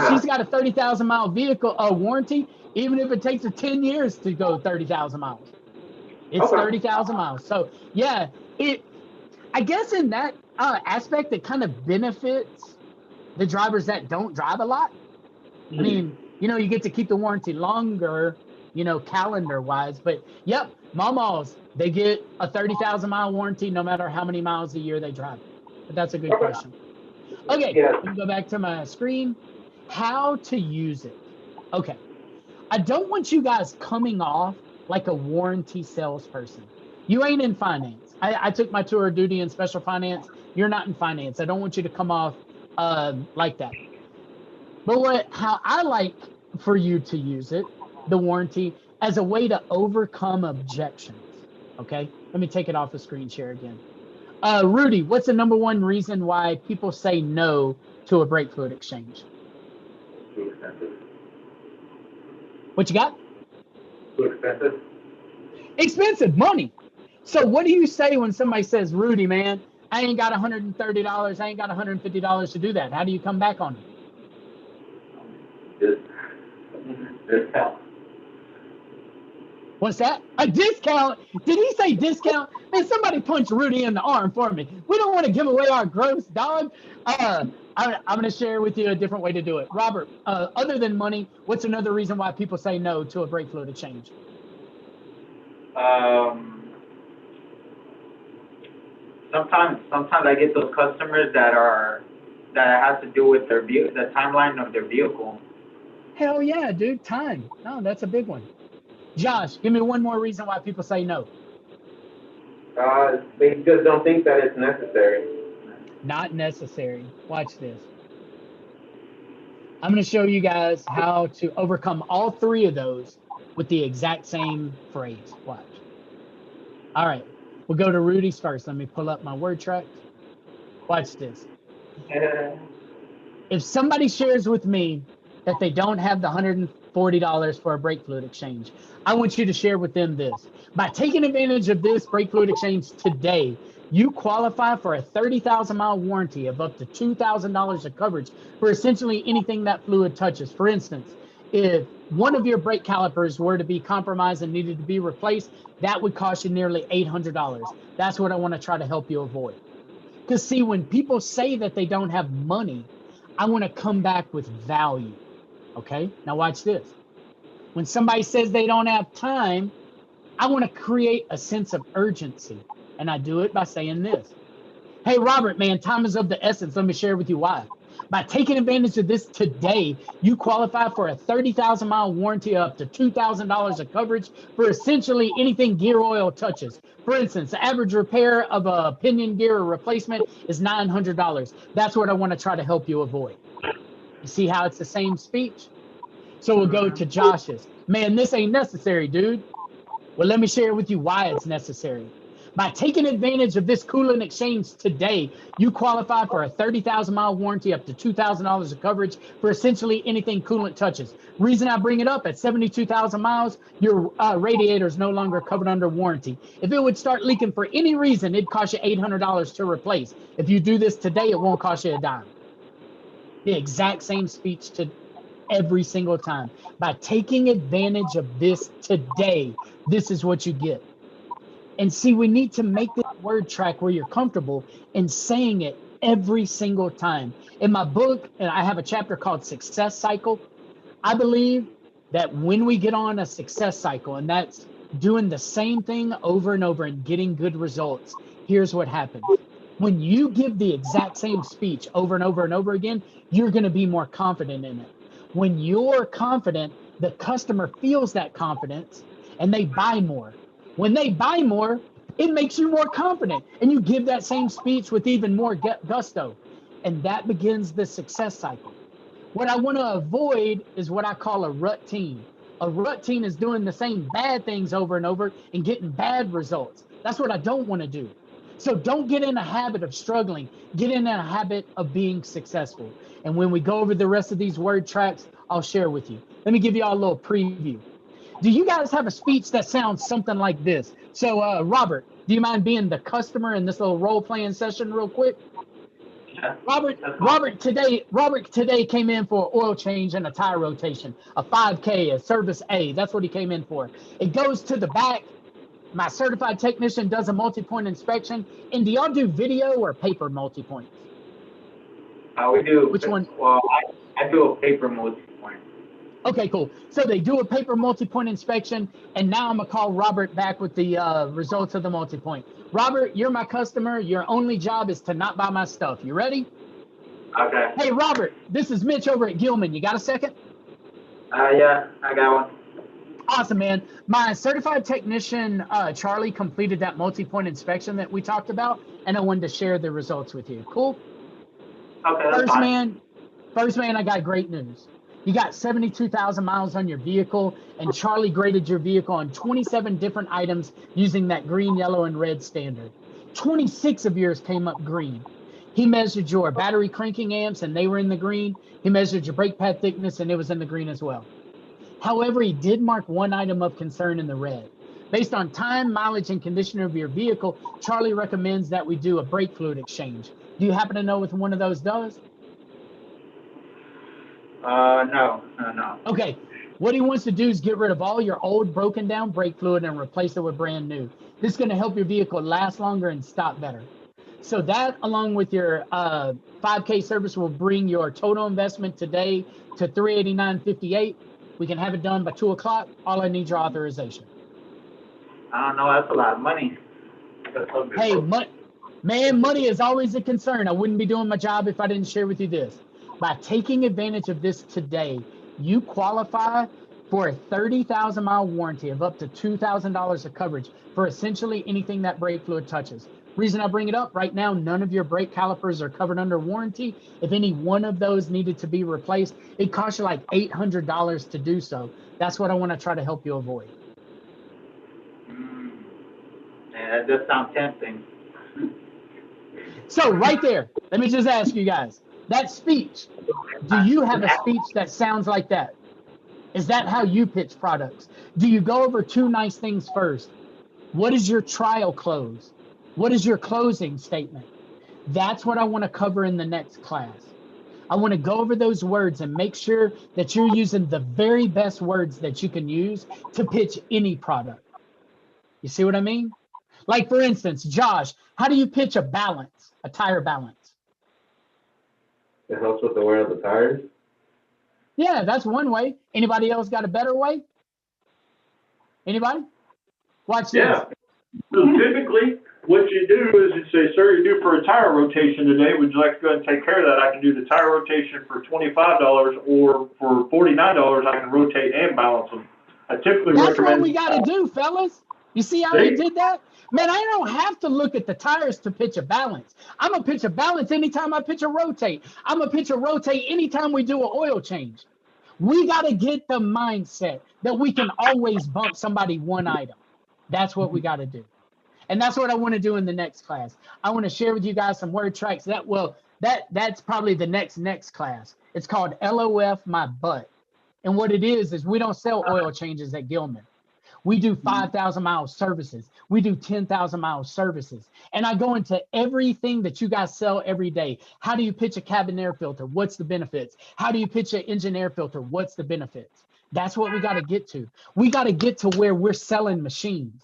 She's got a 30,000 mile vehicle warranty, even if it takes her 10 years to go 30,000 miles. It's 30,000 miles. So yeah, I guess in that aspect, it kind of benefits the drivers that don't drive a lot. I mean, you get to keep the warranty longer, calendar wise, but yep, mamas, they get a 30,000 mile warranty no matter how many miles a year they drive. But that's a good question. Okay, let me go back to my screen. How to use it. Okay, I don't want you guys coming off like a warranty salesperson. You ain't in finance. I took my tour of duty in special finance. You're not in finance. I don't want you to come off like that. But how I like for you to use it, the warranty, as a way to overcome objections. Okay, let me take it off the screen share again. Rudy, what's the number one reason why people say no to a brake fluid exchange? Too expensive. What you got? Too expensive. Expensive money. So what do you say when somebody says, Rudy, man, I ain't got $130, I ain't got $150 to do that? How do you come back on it? Discount. What's that? A discount? Did he say discount? Man, somebody punch Rudy in the arm for me. We don't want to give away our gross, dog. I'm going to share with you a different way to do it. Robert, other than money, what's another reason why people say no to a brake fluid exchange? Sometimes I get those customers that have to do with the timeline of their vehicle. Hell yeah, dude. Time. No, that's a big one. Josh, give me one more reason why people say no. They just don't think that it's necessary. Not necessary. Watch this. I'm going to show you guys how to overcome all three of those with the exact same phrase. Watch. All right. We'll go to Rudy's first. Let me pull up my word track. Watch this. If somebody shares with me that they don't have the $140 for a brake fluid exchange, I want you to share with them this. By taking advantage of this brake fluid exchange today, you qualify for a 30,000-mile warranty of up to $2,000 of coverage for essentially anything that fluid touches. For instance, if one of your brake calipers were to be compromised and needed to be replaced, that would cost you nearly $800. That's what I want to try to help you avoid. Because see, when people say that they don't have money, I want to come back with value. Okay, now watch this. When somebody says they don't have time, I want to create a sense of urgency. And I do it by saying this. Hey, Robert, man, time is of the essence. Let me share with you why. By taking advantage of this today, you qualify for a 30,000-mile warranty up to $2,000 of coverage for essentially anything gear oil touches. For instance, the average repair of a pinion gear or replacement is $900. That's what I want to try to help you avoid. You see how it's the same speech? So we'll go to Josh's. Man, this ain't necessary, dude. Well, let me share with you why it's necessary. By taking advantage of this coolant exchange today, you qualify for a 30,000-mile warranty up to $2,000 of coverage for essentially anything coolant touches. Reason I bring it up, at 72,000 miles, your radiator is no longer covered under warranty. If it would start leaking for any reason, it'd cost you $800 to replace. If you do this today, it won't cost you a dime. The exact same speech to every single time. By taking advantage of this today, this is what you get. And see, we need to make this word track where you're comfortable in saying it every single time. In my book, and I have a chapter called Success Cycle, I believe that when we get on a success cycle, and that's doing the same thing over and over and getting good results, here's what happens. When you give the exact same speech over and over and over again, you're going to be more confident in it. When you're confident, the customer feels that confidence and they buy more. When they buy more, it makes you more confident and you give that same speech with even more gusto. And that begins the success cycle. What I want to avoid is what I call a rut team. A rut team is doing the same bad things over and over and getting bad results. That's what I don't want to do. So don't get in a habit of struggling. Get in a habit of being successful. And when we go over the rest of these word tracks, I'll share with you. Let me give you all a little preview. Do you guys have a speech that sounds something like this? So, Robert, do you mind being the customer in this little role-playing session real quick? Yeah. Robert today came in for an oil change and a tire rotation, a 5K, a service A. That's what he came in for. It goes to the back. My certified technician does a multi-point inspection. And do y'all do video or paper multi-points? We do. Which one? Well, I do a paper multi-point. Okay, cool. So they do a paper multi-point inspection, and now I'm going to call Robert back with the results of the multi-point. Robert, you're my customer. Your only job is to not buy my stuff. You ready? Okay. Hey, Robert, this is Mitch over at Gillman. You got a second? Yeah, I got one. Awesome, man. My certified technician, Charlie, completed that multi-point inspection that we talked about, and I wanted to share the results with you. Cool? Okay, that's fine. First man, I got great news. You got 72,000 miles on your vehicle, and Charlie graded your vehicle on 27 different items using that green, yellow, and red standard. 26 of yours came up green. He measured your battery cranking amps, and they were in the green. He measured your brake pad thickness, and it was in the green as well. However, he did mark one item of concern in the red. Based on time, mileage, and condition of your vehicle, Charlie recommends that we do a brake fluid exchange. Do you happen to know what one of those does? No. Okay. What he wants to do is get rid of all your old broken down brake fluid and replace it with brand new. This is going to help your vehicle last longer and stop better. So that, along with your 5K service, will bring your total investment today to $389.58. We can have it done by 2 o'clock. All I need is your authorization. I don't know. That's a lot of money. Hey, money is always a concern. I wouldn't be doing my job if I didn't share with you this. By taking advantage of this today, you qualify for a 30,000-mile warranty of up to $2,000 of coverage for essentially anything that brake fluid touches. Reason I bring it up, right now, none of your brake calipers are covered under warranty. If any one of those needed to be replaced, it costs you like $800 to do so. That's what I want to try to help you avoid. Yeah, that does sound tempting. So right there, let me just ask you guys, that speech, do you have a speech that sounds like that? Is that how you pitch products? Do you go over two nice things first? What is your trial close? What is your closing statement? That's what I want to cover in the next class. I want to go over those words and make sure that you're using the very best words that you can use to pitch any product. You see what I mean? Like, for instance, Josh, how do you pitch a balance, a tire balance? It helps with the wear of the tires. Yeah, that's one way. Anybody else got a better way? Anybody? Watch this. Yeah. So typically, what you do is you say, sir, you're due for a tire rotation today. Would you like to go ahead and take care of that? I can do the tire rotation for $25, or for $49, I can rotate and balance them. I typically That's recommend. what we got to do, fellas. You see how he did that? Man, I don't have to look at the tires to pitch a balance. I'm going to pitch a balance anytime I pitch a rotate. I'm going to pitch a rotate anytime we do an oil change. We got to get the mindset that we can always bump somebody one item. That's what we got to do. And that's what I want to do in the next class. I want to share with you guys some word tracks that's probably the next class. It's called LOF My Butt. And what it is we don't sell oil changes at Gillman. We do 5,000 mile services. We do 10,000 mile services. And I go into everything that you guys sell every day. How do you pitch a cabin air filter? What's the benefits? How do you pitch an engine air filter? What's the benefits? That's what we got to get to. We got to get to where we're selling machines.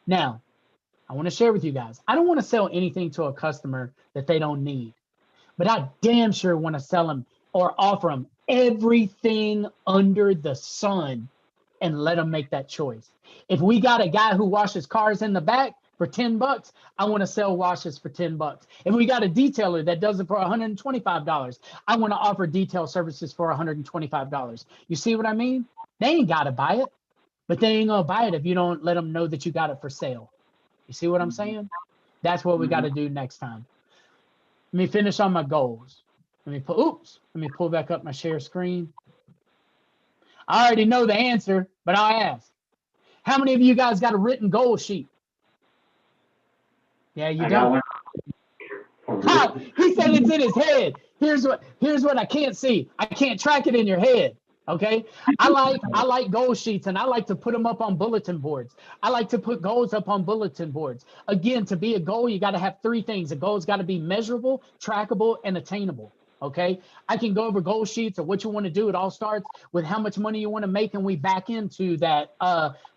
Now, I want to share with you guys. I don't want to sell anything to a customer that they don't need, but I damn sure want to sell them or offer them everything under the sun and let them make that choice. If we got a guy who washes cars in the back for $10, I want to sell washes for $10. If we got a detailer that does it for $125, I want to offer detail services for $125. You see what I mean? They ain't got to buy it, but they ain't going to buy it if you don't let them know that you got it for sale. You see what I'm saying? That's what we got to do next time. Let me finish on my goals. Let me pull back up my share screen. I already know the answer, but I'll ask. How many of you guys got a written goal sheet? Yeah, you don't. He said it's in his head. Here's what I can't see. I can't track it in your head. Okay. I like goal sheets, and I like to put them up on bulletin boards. I like to put goals up on bulletin boards. Again, to be a goal, you got to have three things. A goal's got to be measurable, trackable, and attainable. Okay, I can go over goal sheets or what you want to do. It all starts with how much money you want to make, and we back into that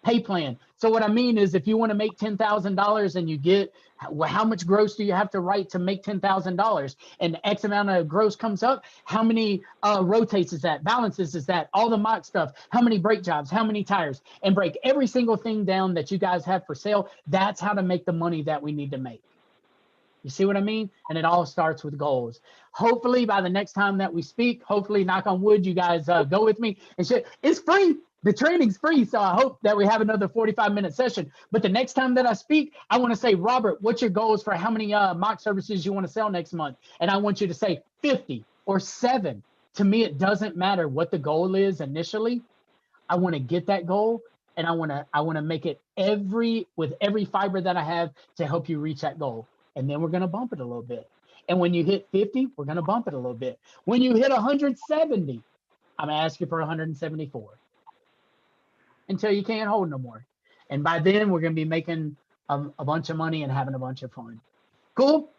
pay plan. So what I mean is, if you want to make $10,000 and you get, well, how much gross do you have to write to make $10,000? And X amount of gross comes up. How many rotates is that? Balances is that? All the mock stuff. How many brake jobs? How many tires? And break every single thing down that you guys have for sale. That's how to make the money that we need to make. You see what I mean? And it all starts with goals. Hopefully by the next time that we speak, hopefully, knock on wood, you guys go with me and shit. It's free. The training's free. So I hope that we have another 45-minute session. But the next time that I speak, I want to say, Robert, what's your goals for how many mock services you want to sell next month? And I want you to say 50 or 7. To me, it doesn't matter what the goal is initially. I want to get that goal, and I want to make it with every fiber that I have to help you reach that goal. And then we're going to bump it a little bit. And when you hit 50, we're going to bump it a little bit. When you hit 170, I'm going to ask you for 174 until you can't hold no more. And by then, we're going to be making a bunch of money and having a bunch of fun. Cool?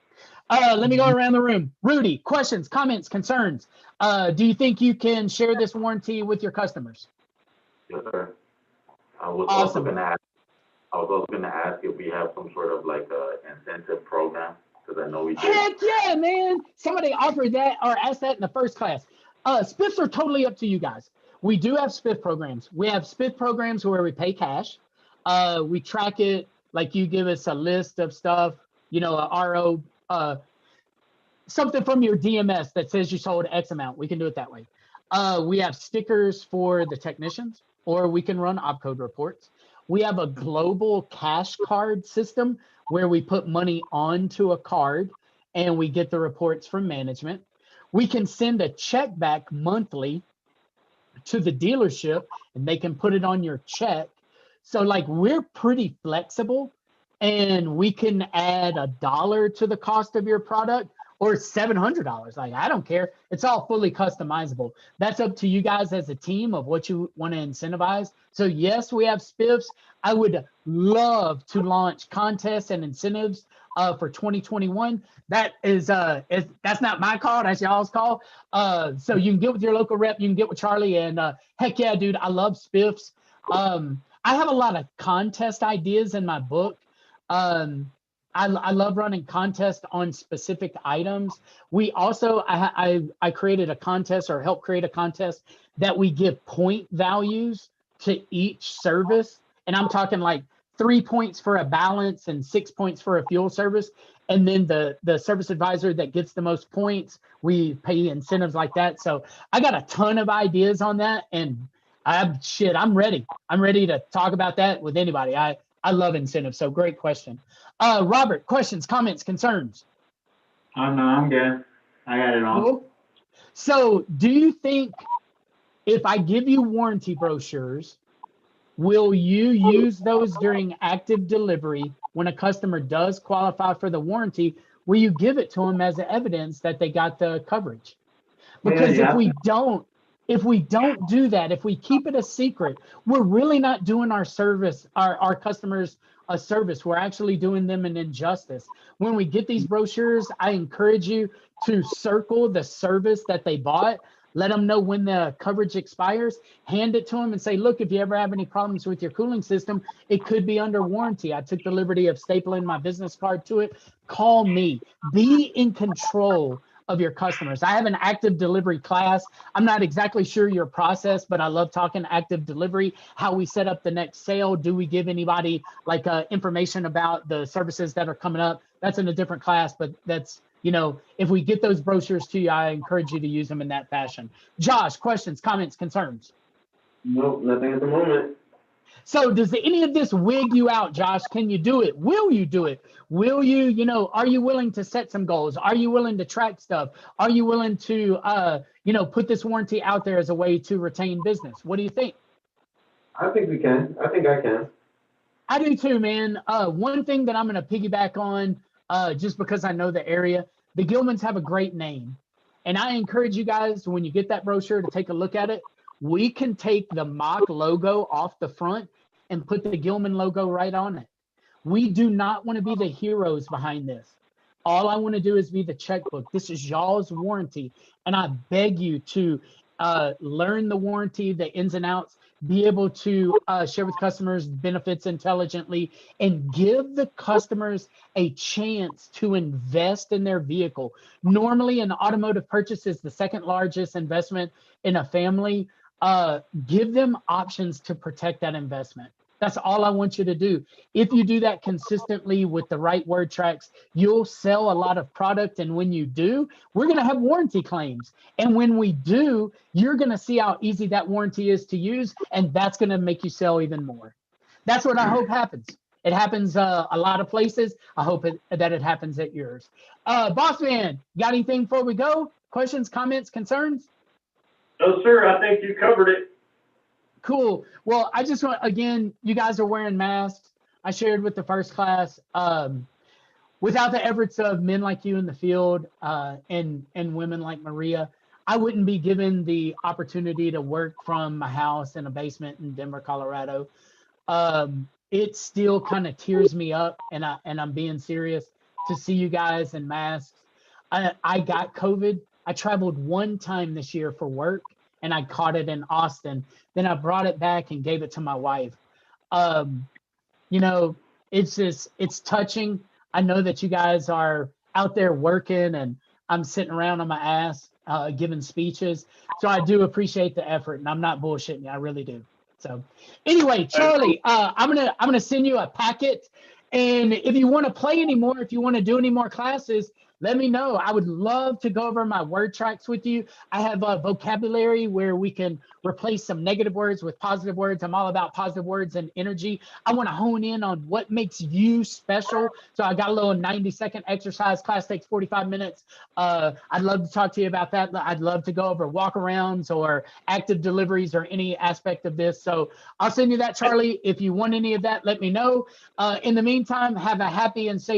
Let me go around the room. Rudy, questions, comments, concerns. Do you think you can share this warranty with your customers? Yes, sir. I was Awesome. also going to ask if we have some sort of like incentive program, because I know we did. Heck yeah, man. Somebody offered that or asked that in the first class. Spiffs are totally up to you guys. We do have spiff programs. We have spiff programs where we pay cash. We track it, like you give us a list of stuff, a RO, something from your DMS that says you sold X amount. We can do it that way. We have stickers for the technicians, or we can run opcode reports. We have a global cash card system where we put money onto a card and we get the reports from management. We can send a check back monthly to the dealership and they can put it on your check. So like we're pretty flexible. and we can add $1 to the cost of your product or $700. Like, I don't care. It's all fully customizable. That's up to you guys as a team of what you want to incentivize. So yes, we have spiffs. I would love to launch contests and incentives for 2021. That's not my call. That's y'all's call. So you can get with your local rep. You can get with Charlie. And heck yeah, dude, I love spiffs. I have a lot of contest ideas in my book. I love running contests on specific items. We also, I created a contest or helped create a contest that we give point values to each service. And I'm talking like 3 points for a balance and 6 points for a fuel service. And then the service advisor that gets the most points, we pay incentives like that. So I got a ton of ideas on that. And I'm ready. I'm ready to talk about that with anybody. I love incentives. So great question. Robert, questions, comments, concerns? Oh, no, I'm good. I got it all. Cool. So do you think if I give you warranty brochures, will you use those during active delivery when a customer does qualify for the warranty? Will you give it to them as evidence that they got the coverage? Because if we don't do that, if we keep it a secret, we're really not doing our customers a service. We're actually doing them an injustice. When we get these brochures, I encourage you to circle the service that they bought. Let them know when the coverage expires, hand it to them and say, look, if you ever have any problems with your cooling system, it could be under warranty. I took the liberty of stapling my business card to it. Call me. Be in control of your customers. I have an active delivery class. I'm not exactly sure your process, but I love talking active delivery, how we set up the next sale. Do we give anybody like information about the services that are coming up? That's in a different class, but that's, if we get those brochures to you, I encourage you to use them in that fashion. Josh, questions, comments, concerns? Nope, nothing at the moment. So does any of this wig you out, Josh? Can you do it? Will you do it? Will you, are you willing to set some goals? Are you willing to track stuff? Are you willing to, put this warranty out there as a way to retain business? What do you think? I think we can. I think I can. I do too, man. One thing that I'm going to piggyback on, just because I know the area, the Gillmans have a great name. And I encourage you guys, when you get that brochure, to take a look at it. We can take the mock logo off the front and put the Gillman logo right on it. We do not want to be the heroes behind this. All I want to do is be the checkbook. This is y'all's warranty. And I beg you to learn the warranty, the ins and outs, be able to share with customers benefits intelligently, and give the customers a chance to invest in their vehicle. Normally, an automotive purchase is the second largest investment in a family. Give them options to protect that investment. That's all I want you to do. If you do that consistently with the right word tracks, you'll sell a lot of product. And when you do, we're going to have warranty claims. And when we do, you're going to see how easy that warranty is to use. And that's going to make you sell even more. That's what I hope happens. It happens a lot of places. I hope that it happens at yours. Boss man, got anything before we go? Questions, comments, concerns? No, sir. I think you covered it. Cool. Well, I just want, again, you guys are wearing masks. I shared with the first class, without the efforts of men like you in the field and women like Maria, I wouldn't be given the opportunity to work from my house in a basement in Denver, Colorado. It still kind of tears me up, and I'm being serious, to see you guys in masks. I got COVID. I traveled one time this year for work, and I caught it in Austin. Then I brought it back and gave it to my wife. It's touching. I know that you guys are out there working, and I'm sitting around on my ass giving speeches. So I do appreciate the effort, and I'm not bullshitting you. I really do. So anyway, Charlie, I'm gonna send you a packet. And if you want to play anymore, if you want to do any more classes, let me know. I would love to go over my word tracks with you. I have a vocabulary where we can replace some negative words with positive words. I'm all about positive words and energy. I want to hone in on what makes you special. So I got a little 90-second exercise class, takes 45 minutes. I'd love to talk to you about that. I'd love to go over walk-arounds or active deliveries or any aspect of this. So I'll send you that, Charlie. If you want any of that, let me know. In the meantime, have a happy and safe